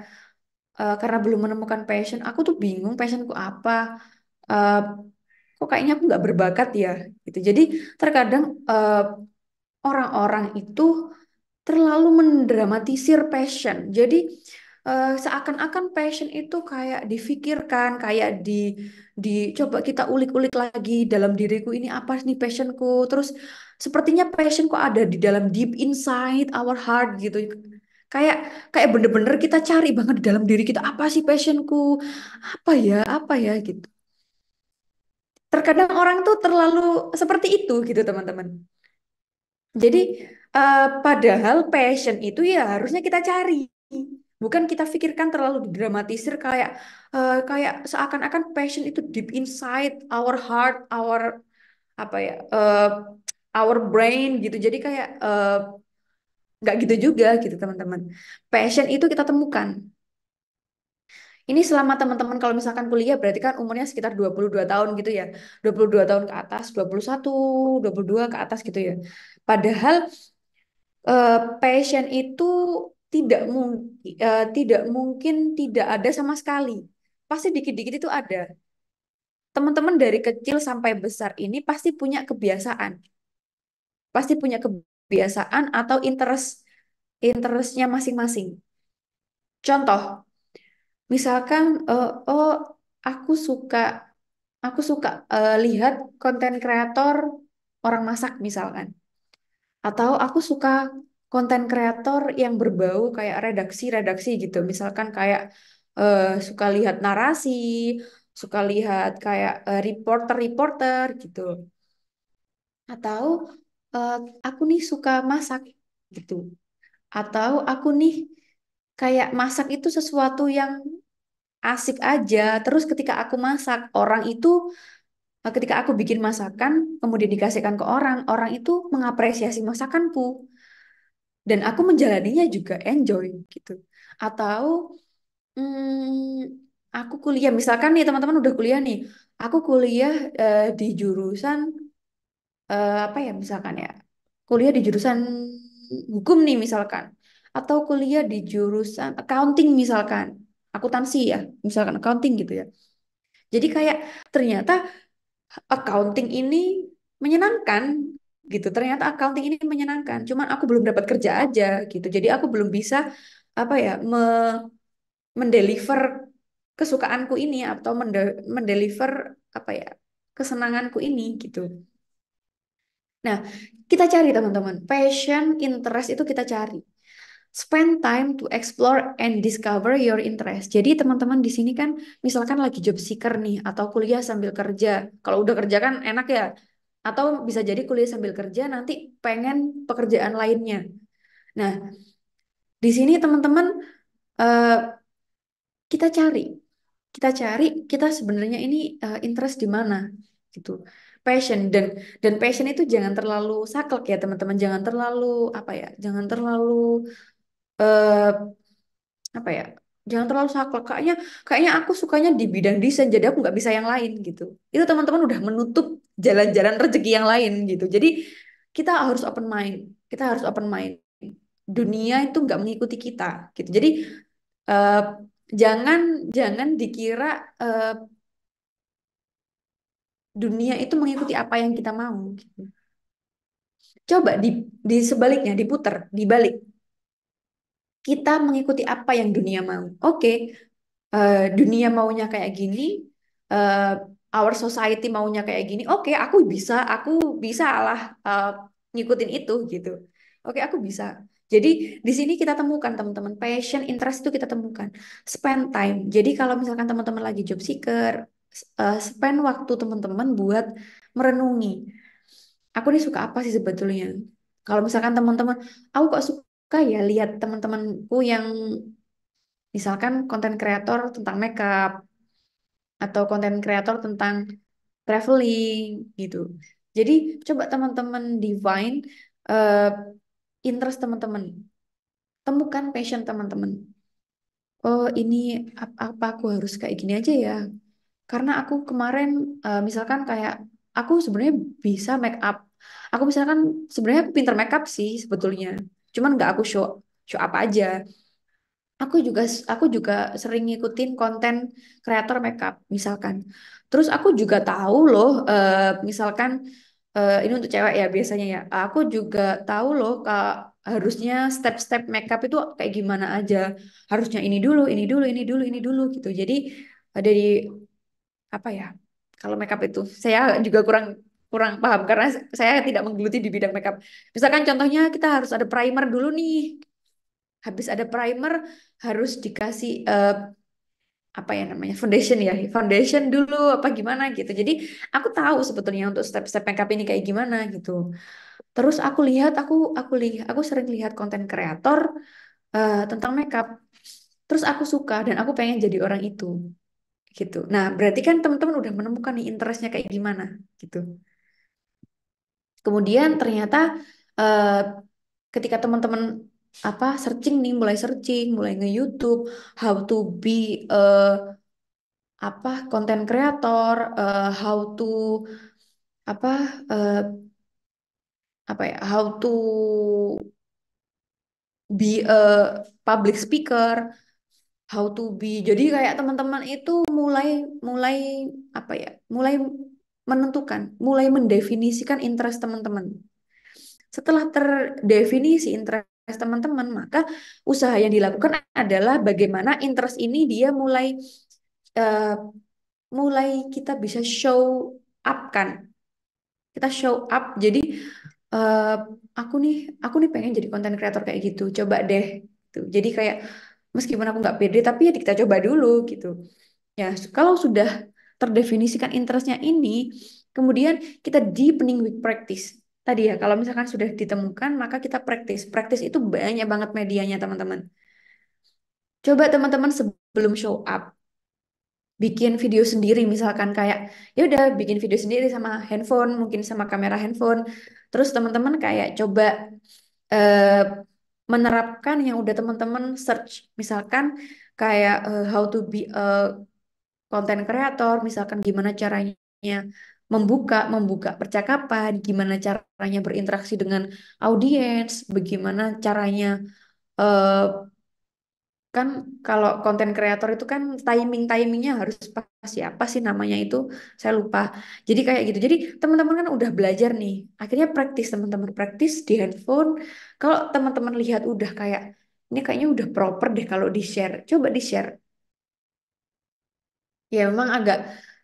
[SPEAKER 1] karena belum menemukan passion. Aku tuh bingung passionku apa. Eh, kok kayaknya aku nggak berbakat ya gitu. Jadi terkadang orang-orang itu terlalu mendramatisir passion. Jadi seakan-akan passion itu kayak difikirkan, kayak dicoba kita ulik-ulik lagi dalam diriku ini apa nih passionku. Terus sepertinya passion kok ada di dalam deep inside our heart gitu. Kayak kayak bener-bener kita cari banget di dalam diri kita apa sih passionku? Apa ya gitu. Terkadang orang tuh terlalu seperti itu gitu teman-teman. Jadi padahal passion itu ya harusnya kita cari, bukan kita pikirkan terlalu didramatisir kayak seakan-akan passion itu deep inside our heart, our apa ya, our brain gitu. Jadi kayak nggak gitu juga gitu teman-teman. Passion itu kita temukan. Ini selama teman-teman kalau misalkan kuliah berarti kan umurnya sekitar 22 tahun gitu ya. 22 tahun ke atas, 21, 22 ke atas gitu ya. Padahal passion itu tidak mungkin tidak ada sama sekali. Pasti dikit-dikit itu ada. Teman-teman dari kecil sampai besar ini pasti punya kebiasaan, pasti punya kebiasaan atau interestnya masing-masing. Contoh, misalkan oh aku suka lihat konten kreator orang masak misalkan. Atau aku suka konten kreator yang berbau kayak redaksi-redaksi gitu. Misalkan kayak suka lihat narasi, suka lihat kayak reporter-reporter gitu. Atau eh, aku nih suka masak gitu. Atau aku nih kayak masak itu sesuatu yang asik aja. Terus ketika aku masak, orang itu ketika aku bikin masakan, kemudian dikasihkan ke orang, orang itu mengapresiasi masakanku. Dan aku menjalaninya juga enjoy gitu. Atau aku kuliah misalkan nih teman-teman udah kuliah nih, aku kuliah di jurusan apa ya misalkan ya, kuliah di jurusan hukum nih misalkan, atau kuliah di jurusan accounting misalkan, akuntansi ya misalkan accounting gitu ya. Jadi kayak ternyata accounting ini menyenangkan gitu. Ternyata accounting ini menyenangkan. Cuman aku belum dapat kerja aja gitu. Jadi aku belum bisa apa ya mendeliver kesukaanku ini atau mendeliver apa ya kesenanganku ini gitu. Nah, kita cari teman-teman. Passion, interest itu kita cari. Spend time to explore and discover your interest. Jadi teman-teman di sini kan misalkan lagi job seeker nih atau kuliah sambil kerja. Kalau udah kerja kan enak ya. Atau bisa jadi kuliah sambil kerja nanti pengen pekerjaan lainnya. Nah, di sini teman-teman eh, kita cari, kita cari kita sebenarnya ini interest di mana gitu. Passion dan passion itu jangan terlalu saklek ya teman-teman. Jangan terlalu apa ya? Jangan terlalu eh, apa ya, jangan terlalu saklek kayaknya aku sukanya di bidang desain jadi aku nggak bisa yang lain gitu. Itu teman-teman udah menutup jalan-jalan rezeki yang lain gitu. Jadi kita harus open mind, kita harus open mind. Dunia itu nggak mengikuti kita gitu. Jadi eh, jangan jangan dikira eh, dunia itu mengikuti apa yang kita mau gitu. Coba di sebaliknya diputer dibalik, kita mengikuti apa yang dunia mau. Oke, dunia maunya kayak gini, eh, our society maunya kayak gini. Oke, aku bisa lah ngikutin itu gitu. Oke, aku bisa. Jadi di sini kita temukan teman-teman passion, interest itu kita temukan. Spend time. Jadi kalau misalkan teman-teman lagi job seeker, spend waktu teman-teman buat merenungi. Aku nih suka apa sih sebetulnya? Kalau misalkan teman-teman, aku kok suka ya lihat teman-temanku yang misalkan konten kreator tentang makeup atau konten kreator tentang traveling gitu. Jadi coba teman-teman define eh, interest teman-teman, temukan passion teman-teman. Oh ini apa aku harus kayak gini aja ya? Karena aku kemarin misalkan kayak aku sebenarnya bisa make up. Aku misalkan sebenarnya aku pinter make up sih sebetulnya. Cuman nggak aku show show apa aja. Aku juga sering ngikutin konten kreator makeup misalkan. Terus aku juga tahu loh misalkan ini untuk cewek ya biasanya ya. Aku juga tahu loh Kak, harusnya step-step makeup itu kayak gimana aja. Harusnya ini dulu, ini dulu, ini dulu, ini dulu gitu. Jadi dari apa ya? Kalau makeup itu saya juga kurang kurang paham karena saya tidak menggeluti di bidang makeup. Misalkan contohnya kita harus ada primer dulu nih. Habis ada primer harus dikasih apa ya namanya foundation ya foundation dulu apa gimana gitu jadi aku tahu sebetulnya untuk step-step makeup ini kayak gimana gitu terus aku sering lihat konten kreator tentang makeup terus aku suka dan aku pengen jadi orang itu gitu nah berarti kan teman-teman udah menemukan nih interestnya kayak gimana gitu kemudian ternyata eh, ketika teman-teman apa searching nih mulai nge-YouTube how to be eh, apa konten kreator how to apa eh, apa ya how to be a public speaker how to be jadi kayak teman-teman itu mulai mulai apa ya mulai menentukan mulai mendefinisikan interest teman-teman setelah terdefinisi interest teman-teman maka usaha yang dilakukan adalah bagaimana interest ini dia eh, mulai kita bisa show up kan kita show up jadi eh, aku nih pengen jadi konten kreator kayak gitu coba deh gitu. Jadi kayak meskipun aku nggak pede tapi ya kita coba dulu gitu ya kalau sudah terdefinisikan interestnya ini kemudian kita deepening with practice tadi ya kalau misalkan sudah ditemukan maka kita praktis itu banyak banget medianya teman-teman coba teman-teman sebelum show up bikin video sendiri misalkan kayak ya udah bikin video sendiri sama handphone mungkin sama kamera handphone terus teman-teman kayak coba eh, menerapkan yang udah teman-teman search misalkan kayak how to be a content creator misalkan gimana caranya membuka membuka percakapan gimana caranya berinteraksi dengan audiens bagaimana caranya eh, kan kalau konten kreator itu kan timingnya harus pas ya apa sih namanya itu saya lupa jadi kayak gitu jadi teman-teman kan udah belajar nih akhirnya praktis teman-teman praktis di handphone kalau teman-teman lihat udah kayak ini kayaknya udah proper deh kalau di share coba di share ya memang agak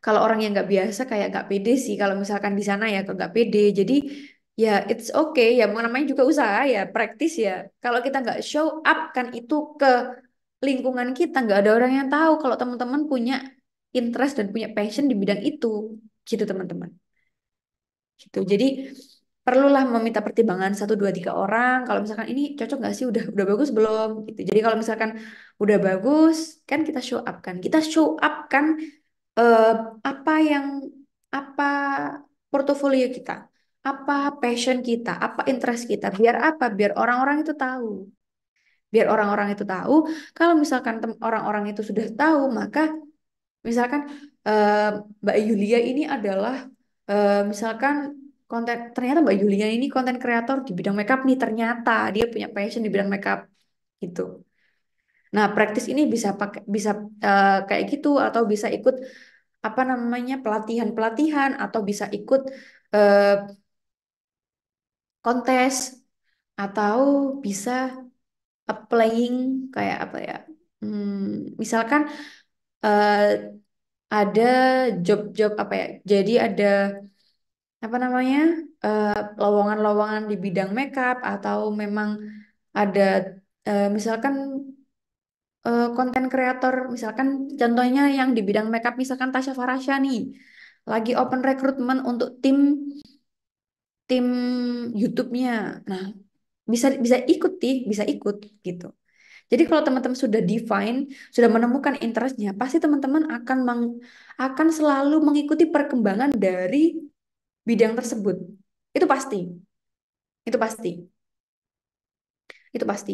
[SPEAKER 1] kalau orang yang nggak biasa kayak nggak pede sih kalau misalkan di sana ya kok nggak pede jadi ya it's okay ya namanya juga usaha ya praktis ya kalau kita nggak show up kan itu ke lingkungan kita nggak ada orang yang tahu kalau teman-teman punya interest dan punya passion di bidang itu gitu teman-teman gitu jadi perlulah meminta pertimbangan satu dua tiga orang kalau misalkan ini cocok nggak sih udah bagus belum gitu jadi kalau misalkan udah bagus kan kita show up kan eh, apa yang apa portofolio kita apa passion kita apa interest kita biar apa biar orang-orang itu tahu biar orang-orang itu tahu kalau misalkan orang-orang itu sudah tahu maka misalkan eh, Mbak Yulia ini adalah misalkan konten ternyata Mbak Yulia ini konten kreator di bidang makeup nih ternyata dia punya passion di bidang makeup gitu. Nah, praktis ini bisa pakai bisa kayak gitu atau bisa ikut apa namanya pelatihan-pelatihan atau bisa ikut eh, kontes atau bisa applying kayak apa ya? Misalkan eh, ada job-job apa ya? Jadi ada apa namanya lowongan-lowongan di bidang makeup atau memang ada misalkan konten kreator misalkan contohnya yang di bidang makeup misalkan Tasya Farasya nih lagi open recruitment untuk tim tim YouTube-nya. Nah bisa bisa ikut gitu. Jadi kalau teman-teman sudah define, sudah menemukan interestnya, pasti teman-teman akan selalu mengikuti perkembangan dari bidang tersebut. Itu pasti, itu pasti, itu pasti.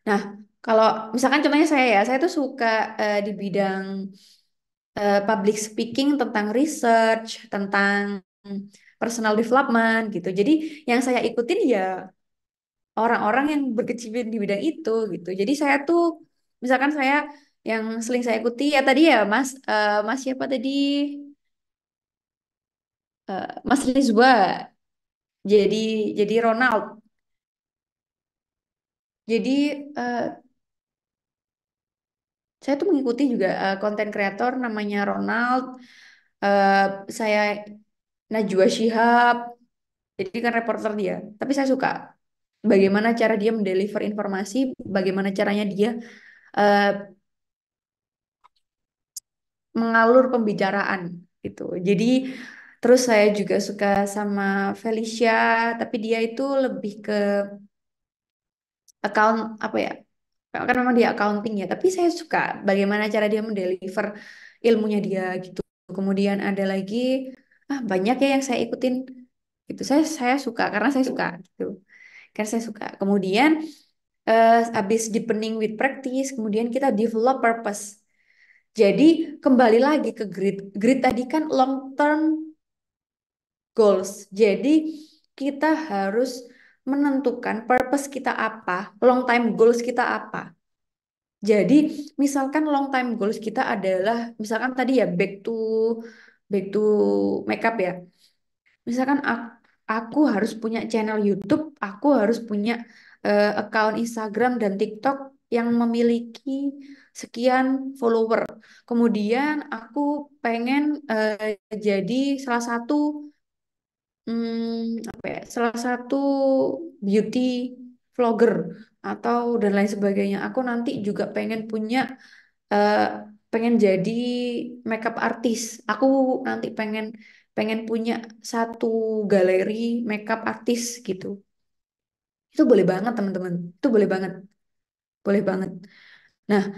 [SPEAKER 1] Nah, kalau misalkan contohnya saya tuh suka di bidang public speaking, tentang research, tentang personal development gitu. Jadi yang saya ikutin ya orang-orang yang berkecimpung di bidang itu gitu. Jadi saya tuh misalkan saya yang sering saya ikuti ya tadi ya Mas siapa tadi Mas Rizwa. Jadi jadi Ronald. Jadi eh, saya tuh mengikuti juga konten kreator namanya Ronald. Eh, saya Najwa Shihab. Jadi kan reporter dia. Tapi saya suka bagaimana cara dia mendeliver informasi, bagaimana caranya dia eh, mengalur pembicaraan gitu. Jadi terus saya juga suka sama Felicia, tapi dia itu lebih ke account apa ya? Kan memang dia accounting ya, tapi saya suka bagaimana cara dia mendeliver ilmunya dia gitu. Kemudian ada lagi banyak ya yang saya ikutin gitu. Saya suka karena saya suka gitu. Karena saya suka. Kemudian habis deepening with practice, kemudian kita develop purpose. Jadi kembali lagi ke grid. Grid tadi kan long term goals. Jadi kita harus menentukan purpose kita apa, long time goals kita apa. Jadi misalkan long time goals kita adalah misalkan tadi ya back to makeup ya. Misalkan aku harus punya channel YouTube, aku harus punya account Instagram dan TikTok yang memiliki sekian follower. Kemudian aku pengen jadi salah satu apa ya, salah satu beauty vlogger atau dan lain sebagainya. Aku nanti juga eh, pengen jadi makeup artist. Aku nanti pengen pengen punya satu galeri makeup artist gitu. Itu boleh banget teman-teman. Itu boleh banget, boleh banget. Nah,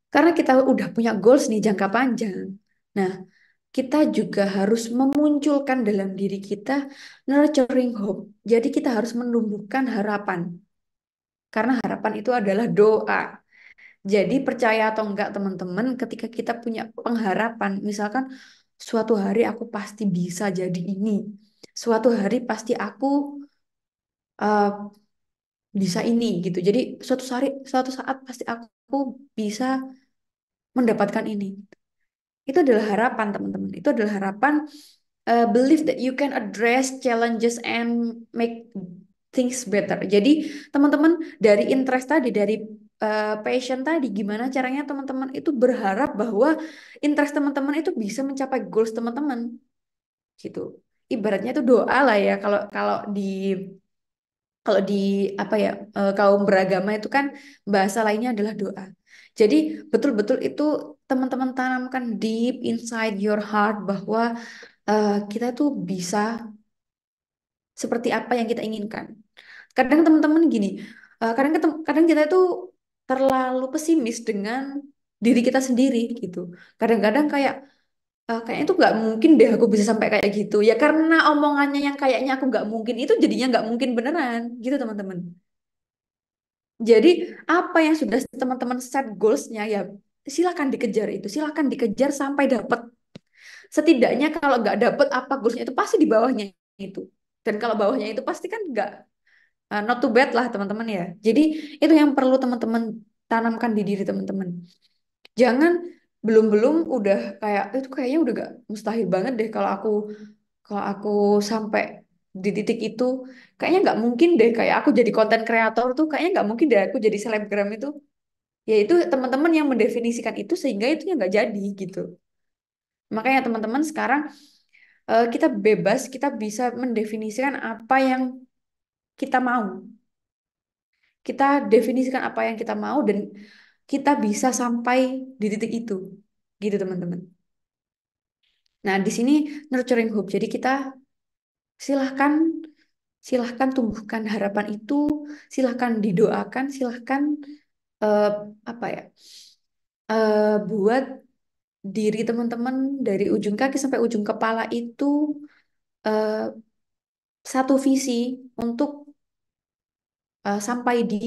[SPEAKER 1] karena kita udah punya goals nih jangka panjang. Nah, kita juga harus memunculkan dalam diri kita nurturing hope. Jadi kita harus menumbuhkan harapan. Karena harapan itu adalah doa. Jadi percaya atau enggak teman-teman, ketika kita punya pengharapan, misalkan suatu hari aku pasti bisa jadi ini. Suatu hari pasti aku uh, bisa ini gitu. Jadi suatu saat pasti aku bisa mendapatkan ini. Itu adalah harapan, teman-teman. Itu adalah harapan, believe that you can address challenges and make things better. Jadi, teman-teman, dari interest tadi, dari passion tadi, gimana caranya teman-teman itu berharap bahwa interest teman-teman itu bisa mencapai goals teman-teman, gitu. Ibaratnya itu doa lah ya. Kalau di apa ya kaum beragama itu kan bahasa lainnya adalah doa. Jadi betul-betul itu teman-teman tanamkan deep inside your heart bahwa kita tuh bisa seperti apa yang kita inginkan. Kadang teman-teman gini, kadang kita itu terlalu pesimis dengan diri kita sendiri gitu. Kadang-kadang kayaknya itu nggak mungkin deh aku bisa sampai kayak gitu. Ya karena omongannya yang kayaknya aku nggak mungkin itu jadinya nggak mungkin beneran gitu teman-teman. Jadi apa yang sudah teman-teman set goalsnya ya silakan dikejar itu, silakan dikejar sampai dapat. Setidaknya kalau nggak dapat apa goalsnya itu pasti di bawahnya itu. Dan kalau bawahnya itu pasti kan nggak not too bad lah teman-teman ya. Jadi itu yang perlu teman-teman tanamkan di diri teman-teman. Jangan belum-belum udah kayak itu kayaknya udah gak mustahil banget deh kalau aku sampai di titik itu kayaknya nggak mungkin deh kayak aku jadi konten kreator tuh kayaknya nggak mungkin deh aku jadi selebgram itu. Ya itu teman-teman yang mendefinisikan itu sehingga itu yang nggak jadi gitu. Makanya teman-teman sekarang kita bebas, kita bisa mendefinisikan apa yang kita mau. Kita definisikan apa yang kita mau dan kita bisa sampai di titik itu. Gitu teman-teman. Nah, di sini nurturing hope. Jadi kita silahkan silahkan tumbuhkan harapan itu, silahkan didoakan, silahkan eh, apa ya? Buat diri teman-teman dari ujung kaki sampai ujung kepala itu eh, satu visi untuk sampai di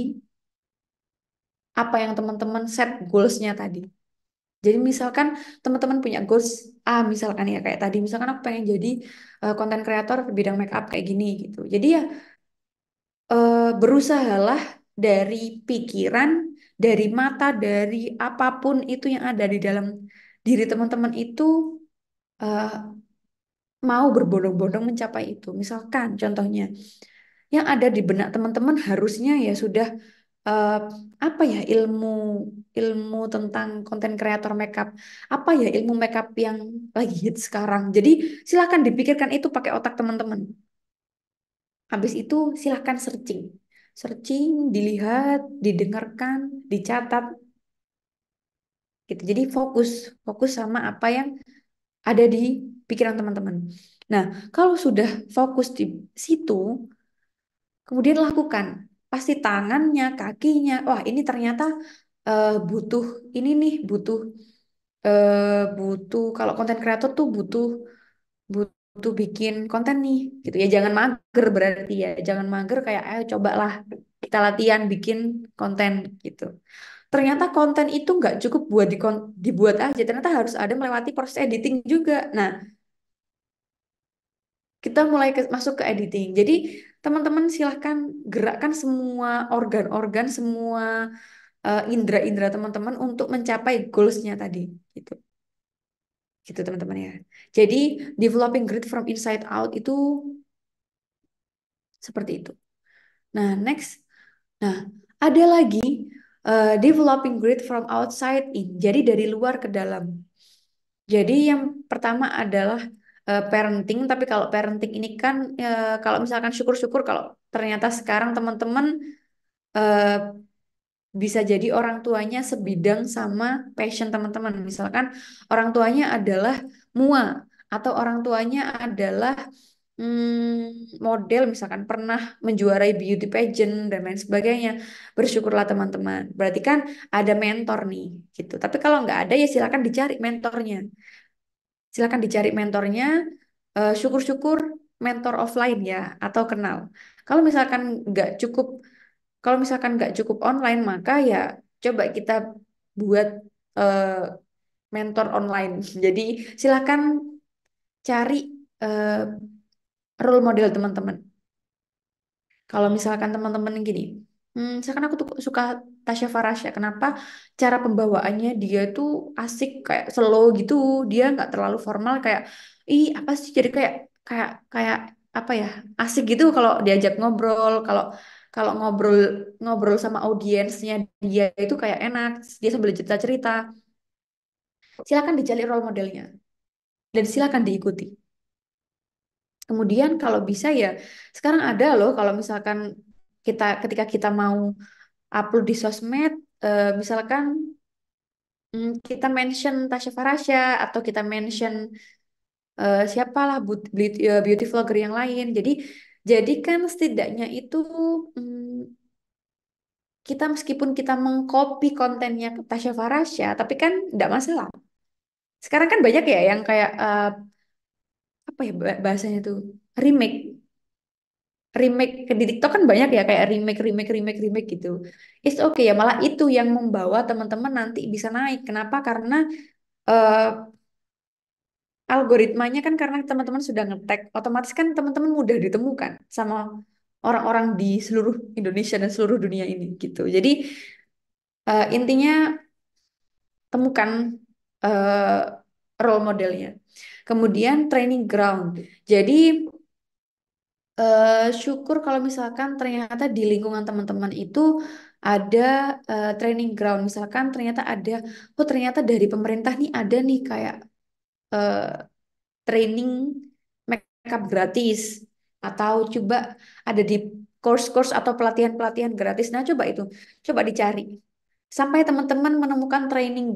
[SPEAKER 1] apa yang teman-teman set goals-nya tadi. Jadi misalkan teman-teman punya goals A misalkan ya kayak tadi misalkan aku pengen jadi konten kreator di bidang make up kayak gini gitu. Jadi ya berusahalah dari pikiran, dari mata, dari apapun itu yang ada di dalam diri teman-teman itu eh, mau berbondong-bondong mencapai itu. Misalkan contohnya yang ada di benak teman-teman harusnya ya sudah eh, apa ya ilmu ilmu tentang konten kreator makeup apa ya ilmu makeup yang lagi hit sekarang jadi silahkan dipikirkan itu pakai otak teman-teman habis itu silahkan searching searching dilihat didengarkan dicatat gitu jadi fokus fokus sama apa yang ada di pikiran teman-teman nah kalau sudah fokus di situ kemudian lakukan. Pasti tangannya, kakinya. Wah, ini ternyata butuh ini nih, butuh kalau konten kreator tuh butuh bikin konten nih, gitu ya. Jangan mager berarti ya. Jangan mager kayak ayo cobalah kita latihan bikin konten gitu. Ternyata konten itu nggak cukup buat dibuat aja. Ternyata harus ada melewati proses editing juga. Nah, kita mulai masuk ke editing. Jadi teman-teman silahkan gerakkan semua organ-organ, semua indera-indera teman-teman untuk mencapai goals-nya tadi. Gitu, gitu teman-teman ya. Jadi developing grit from inside out itu seperti itu. Nah, next. Nah, ada lagi developing grit from outside in. Jadi dari luar ke dalam. Jadi yang pertama adalah parenting, tapi kalau parenting ini kan kalau misalkan syukur-syukur kalau ternyata sekarang teman-teman eh, bisa jadi orang tuanya sebidang sama passion teman-teman. Misalkan orang tuanya adalah MUA atau orang tuanya adalah model misalkan pernah menjuarai beauty pageant dan lain sebagainya. Bersyukurlah teman-teman. Berarti kan ada mentor nih gitu. Tapi kalau nggak ada ya silakan dicari mentornya. Silakan dicari mentornya. Syukur-syukur mentor offline ya atau kenal. Kalau misalkan nggak cukup, kalau misalkan nggak cukup online maka ya coba kita buat eh, mentor online. Jadi silakan cari eh, role model teman-teman. Kalau misalkan teman-teman gini, misalkan aku tuh suka Tasya Farasya. Kenapa? Cara pembawaannya dia tuh asik kayak slow gitu. Dia nggak terlalu formal kayak, ih apa sih? Jadi kayak kayak kayak apa ya? Asik gitu kalau diajak ngobrol. Kalau kalau ngobrol ngobrol sama audiensnya dia itu kayak enak. Dia sambil cerita-cerita. Silakan dicari role modelnya dan silakan diikuti. Kemudian kalau bisa ya sekarang ada loh kalau misalkan kita ketika kita mau upload di sosmed misalkan kita mention Tasya Farasya atau kita mention siapalah beauty vlogger yang lain. Jadi kan setidaknya itu kita meskipun kita mengcopy kontennya ke Tasya Farasya tapi kan tidak masalah. Sekarang kan banyak ya yang kayak apa ya bahasanya tuh remake remake di TikTok kan banyak ya kayak remake gitu. It's okay ya malah itu yang membawa teman-teman nanti bisa naik. Kenapa? Karena eh, algoritmanya kan karena teman-teman sudah ngetek, otomatis kan teman-teman mudah ditemukan sama orang-orang di seluruh Indonesia dan seluruh dunia ini gitu. Jadi intinya temukan eh, role modelnya. Kemudian training ground. Jadi syukur kalau misalkan ternyata di lingkungan teman-teman itu ada training ground. Misalkan ternyata ada, oh ternyata dari pemerintah nih ada nih kayak eh, training makeup gratis. Atau coba ada di course-course atau pelatihan-pelatihan gratis. Nah coba itu, coba dicari. Sampai teman-teman menemukan training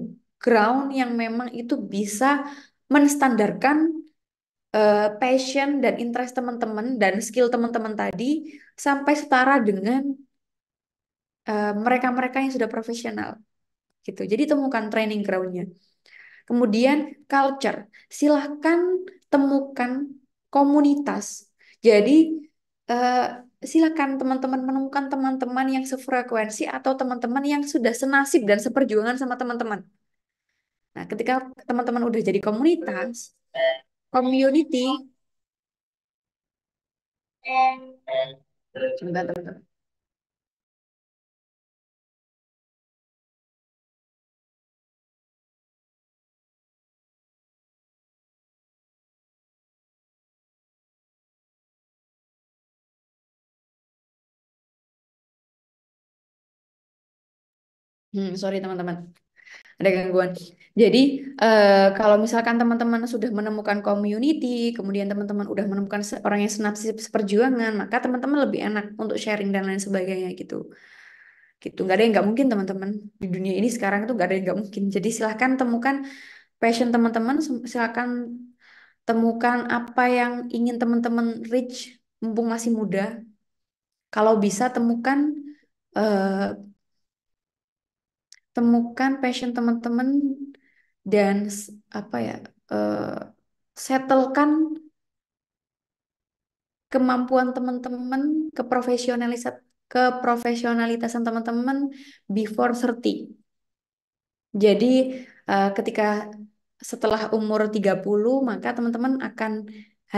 [SPEAKER 1] ground yang memang itu bisa menstandarkan passion dan interest teman-teman dan skill teman-teman tadi sampai setara dengan mereka-mereka yang sudah profesional gitu. Jadi temukan training groundnya. Kemudian culture, silahkan temukan komunitas. Jadi eh, silakan teman-teman menemukan teman-teman yang sefrekuensi atau teman-teman yang sudah senasib dan seperjuangan sama teman-teman. Nah, ketika teman-teman udah jadi komunitas, community, sebentar, teman-teman. Sorry teman-teman, ada gangguan. Jadi kalau misalkan teman-teman sudah menemukan community, kemudian teman-teman udah menemukan orang yang senasib seperjuangan, maka teman-teman lebih enak untuk sharing dan lain sebagainya gitu. Gitu, nggak ada yang nggak mungkin teman-teman di dunia ini sekarang itu nggak ada yang nggak mungkin. Jadi silahkan temukan passion teman-teman, silahkan temukan apa yang ingin teman-teman reach mumpung masih muda. Kalau bisa eh, temukan passion teman-teman dan apa ya, settlekan kemampuan teman-teman, keprofesionalitasan teman-teman before 30. Jadi ketika setelah umur 30 maka teman-teman akan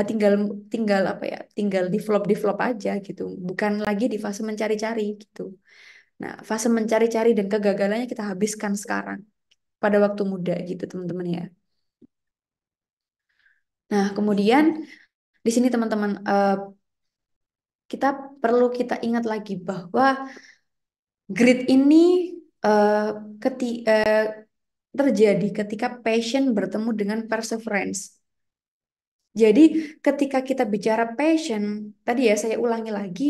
[SPEAKER 1] tinggal tinggal apa ya? Tinggal develop aja gitu. Bukan lagi di fase mencari-cari gitu. Nah, fase mencari-cari dan kegagalannya kita habiskan sekarang pada waktu muda gitu, teman-teman ya. Nah, kemudian di sini teman-teman kita perlu kita ingat lagi bahwa grit ini eh, keti- eh, terjadi ketika passion bertemu dengan perseverance. Jadi ketika kita bicara passion, tadi ya saya ulangi lagi,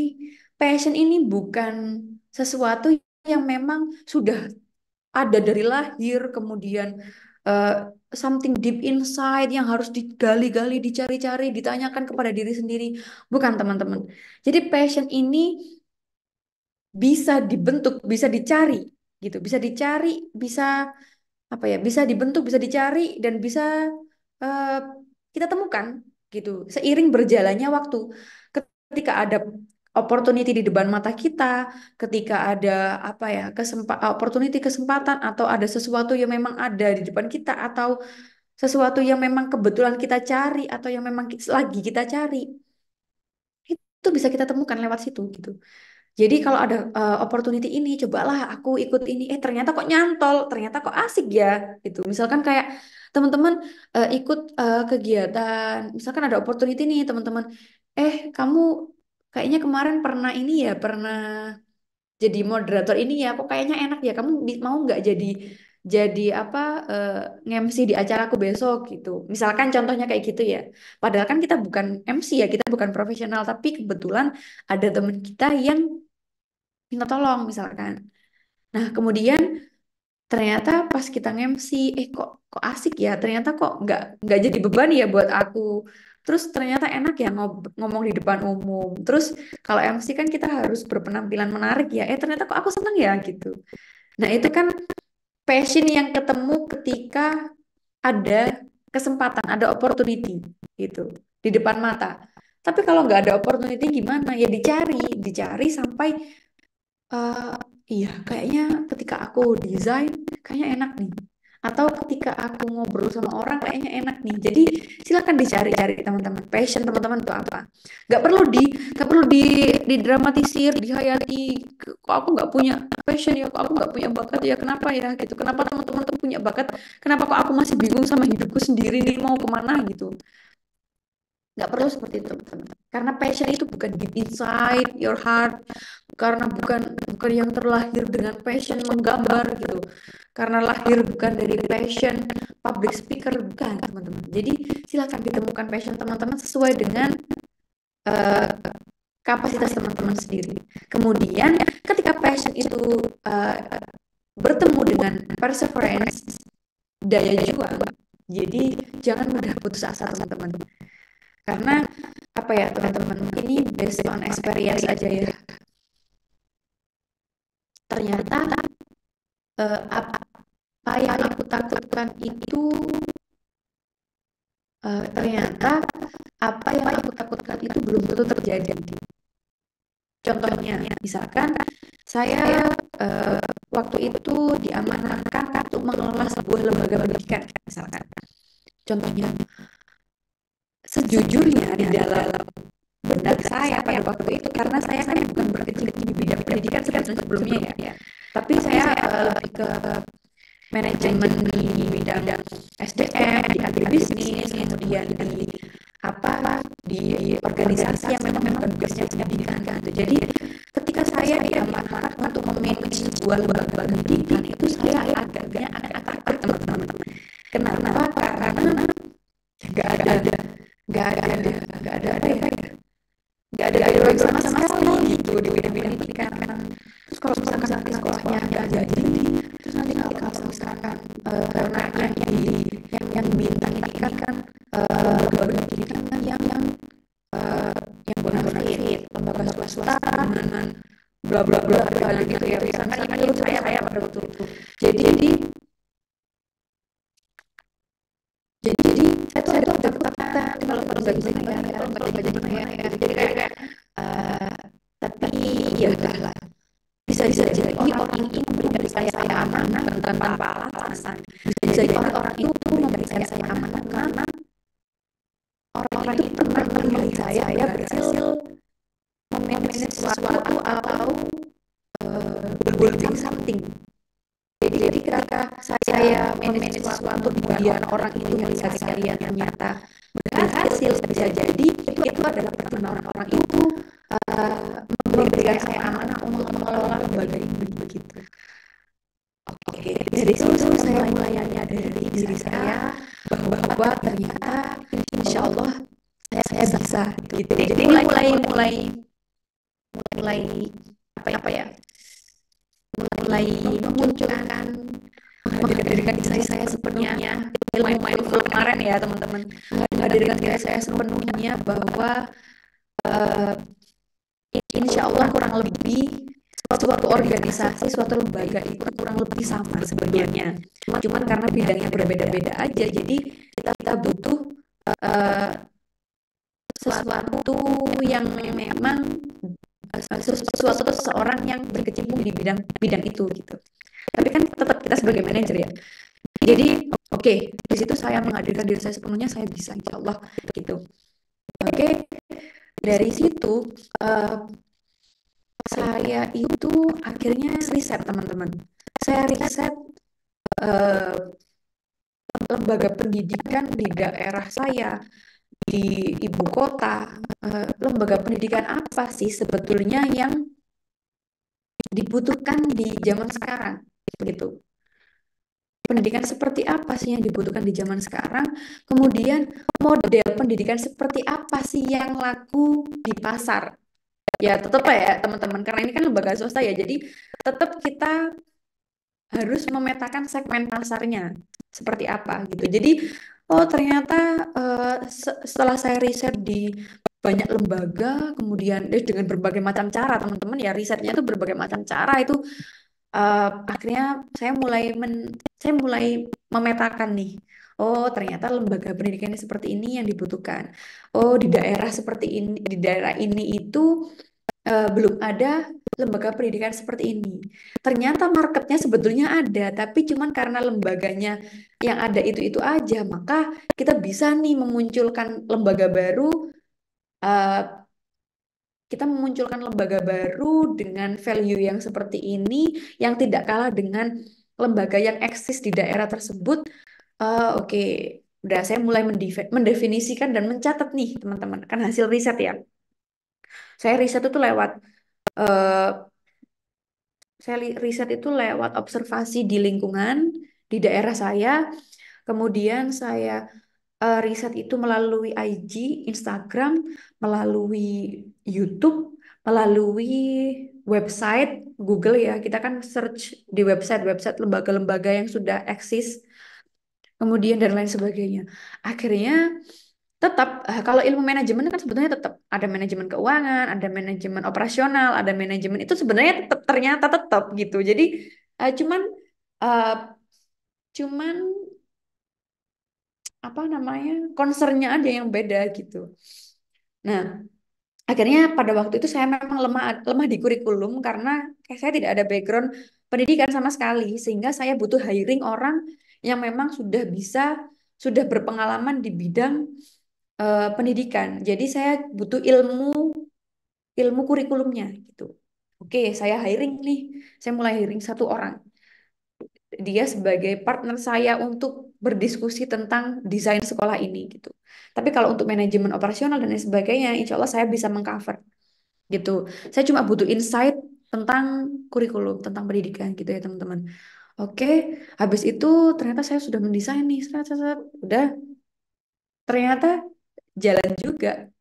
[SPEAKER 1] passion ini bukan sesuatu yang memang sudah ada dari lahir, kemudian eh, something deep inside yang harus digali-gali, dicari-cari, ditanyakan kepada diri sendiri. Bukan teman-teman. Jadi passion ini bisa dibentuk, bisa dicari gitu, bisa dicari, bisa apa ya, bisa dibentuk, bisa dicari dan bisa eh, kita temukan gitu seiring berjalannya waktu. Ketika ada opportunity di depan mata kita, ketika ada apa ya, opportunity, kesempatan, atau ada sesuatu yang memang ada di depan kita, atau sesuatu yang memang kebetulan kita cari atau yang memang lagi kita cari, itu bisa kita temukan lewat situ gitu. Jadi kalau ada opportunity ini, cobalah aku ikut ini. Ternyata kok nyantol, ternyata kok asik ya, gitu. Misalkan kayak teman-teman ikut kegiatan, misalkan ada opportunity nih, teman-teman. Kamu kayaknya kemarin pernah ini ya, pernah jadi moderator ini ya. Kok kayaknya enak ya. Kamu mau nggak jadi apa nge-MC di acaraku besok gitu. Misalkan contohnya kayak gitu ya. Padahal kan kita bukan MC ya, kita bukan profesional, tapi kebetulan ada teman kita yang minta tolong misalkan. Nah, kemudian ternyata pas kita nge-MC, kok kok asik ya. Ternyata kok nggak jadi beban ya buat aku. Terus ternyata enak ya ngomong di depan umum. Terus kalau MC kan kita harus berpenampilan menarik ya. Ternyata kok aku seneng ya gitu. Nah, itu kan passion yang ketemu ketika ada kesempatan, ada opportunity gitu di depan mata. Tapi kalau nggak ada opportunity gimana? Ya dicari sampai eh iya, kayaknya ketika aku desain, kayaknya enak nih. Atau ketika aku ngobrol sama orang, kayaknya enak nih. Jadi silakan dicari-cari teman-teman. Passion teman-teman itu apa? Nggak perlu di, nggak perlu didramatisir, dihayati. Kok aku nggak punya passion ya? Kok aku nggak punya bakat ya? Kenapa ya? Gitu. Kenapa teman-teman tuh punya bakat? Kenapa kok aku masih bingung sama hidupku sendiri nih mau kemana gitu? Nggak perlu seperti itu, teman-teman. Karena passion itu bukan deep inside your heart, karena bukan bukan yang terlahir dengan passion menggambar gitu, karena lahir bukan dari passion public speaker, bukan teman-teman. Jadi silakan ditemukan passion teman-teman sesuai dengan eh, kapasitas teman-teman sendiri. Kemudian ketika passion itu eh, bertemu dengan perseverance, daya juang, jadi jangan mudah putus asa teman-teman, karena apa ya teman-teman, ini based on experience aja ya. ternyata apa yang aku takutkan itu ternyata apa yang aku takutkan itu belum tentu terjadi. Contohnya, misalkan saya waktu itu diamanahkan untuk mengelola sebuah lembaga pendidikan, misalkan. Contohnya, sejujurnya di dalam benak saya pada waktu itu, karena saya kan bukan berkecimpung di bidang pendidikan sebelumnya ya, tapi saya lebih ke manajemen di bidang SDM, di agribisnis, kemudian di apa di organisasi yang memang tugasnya pendidikan gitu. Jadi ketika saya diamanahkan untuk memanage sebuah lembaga pendidikan itu saya agak takut teman-teman. Kenapa? Karena nggak ada nggak ada nggak ada apa ya nggak ada background sama sekali gitu di bidang pendidikan. Terus kalau misalkan nanti sekolahnya nggak jadi, terus nanti kalau misalkan karena yang diminta ini kan lembaga pendidikan yang bonafit, lembaga swasta dengan bla bla bla bla gitu ya, misalkan ini menurut saya pada waktu itu. Jadi saya tuh ketakutan kalau nggak bisa gimana ya, kalau nggak jadi gimana ya. Jadi kayak tapi ya udahlah, bisa jadi orang itu memberi saya amanah bukan tanpa alasan. Bisa jadi orang itu memberi saya amanah karena orang itu pernah melihat saya berhasil memanage sesuatu atau building something. Jadi ketika saya manage sesuatu kemudian orang itu melihat saya ternyata berhasil, bisa jadi itu adalah pertimbangan orang itu memberikan saya amanah untuk mengelola lembaga ini begitu. Oke, dari situ saya mulai menyadari diri saya bahwa ternyata insya Allah saya bisa gitu. Jadi mulai apa ya mulai memunculkan menghadirkan diri saya sepenuhnya. Ilmu mindful kemarin ya teman-teman, menghadirkan diri saya sepenuhnya bahwa insya Allah kurang lebih suatu organisasi, suatu lembaga itu kurang lebih sama sebenarnya. Cuman karena bidangnya berbeda-beda aja, jadi kita butuh sesuatu yang memang sesuatu seseorang yang berkecimpung di bidang itu gitu. Tapi kan tetap kita sebagai manajer ya. Jadi oke, di situ saya menghadirkan diri saya sepenuhnya, saya bisa insya Allah gitu. Oke, dari situ saya itu akhirnya riset teman-teman. Saya riset lembaga pendidikan di daerah saya, di ibu kota, lembaga pendidikan apa sih sebetulnya yang dibutuhkan di zaman sekarang begitu. Pendidikan seperti apa sih yang dibutuhkan di zaman sekarang? Kemudian model pendidikan seperti apa sih yang laku di pasar? Ya tetap ya teman-teman, karena ini kan lembaga swasta ya, jadi tetap kita harus memetakan segmen pasarnya seperti apa gitu. Jadi oh ternyata setelah saya riset di banyak lembaga, kemudian dengan berbagai macam cara teman-teman ya, risetnya itu berbagai macam cara itu akhirnya saya mulai memetakan nih. Oh, ternyata lembaga pendidikan seperti ini yang dibutuhkan. Oh, di daerah seperti ini, di daerah ini itu belum ada lembaga pendidikan seperti ini. Ternyata marketnya sebetulnya ada, tapi cuman karena lembaganya yang ada itu aja, maka kita bisa nih memunculkan lembaga baru. eh, kita memunculkan lembaga baru dengan value yang seperti ini, yang tidak kalah dengan lembaga yang eksis di daerah tersebut. Oke, udah saya mulai mendefinisikan dan mencatat nih teman-teman, kan hasil riset ya. Saya riset itu lewat eh, riset itu lewat observasi di lingkungan di daerah saya. Kemudian saya riset itu melalui IG, Instagram, melalui YouTube, melalui website Google ya. Kita kan search di website lembaga-lembaga yang sudah eksis, kemudian dan lain sebagainya. Akhirnya Tetap kalau ilmu manajemen kan sebetulnya tetap ada manajemen keuangan, ada manajemen operasional, ada manajemen itu sebenarnya tetap ternyata tetap gitu. Jadi cuman eh, cuman apa namanya concernnya ada yang beda gitu. Nah, akhirnya pada waktu itu saya memang lemah lemah di kurikulum karena kayak saya tidak ada background pendidikan sama sekali, sehingga saya butuh hiring orang yang memang sudah bisa, sudah berpengalaman di bidang pendidikan. Jadi saya butuh ilmu ilmu kurikulumnya gitu. Oke, saya hiring nih. Saya mulai hiring satu orang. Dia sebagai partner saya untuk berdiskusi tentang desain sekolah ini gitu. Tapi kalau untuk manajemen operasional dan lain sebagainya, insya Allah saya bisa mengcover gitu. Saya cuma butuh insight tentang kurikulum, tentang pendidikan gitu ya teman-teman. Oke, habis itu ternyata saya sudah mendesain nih, udah ternyata jalan juga.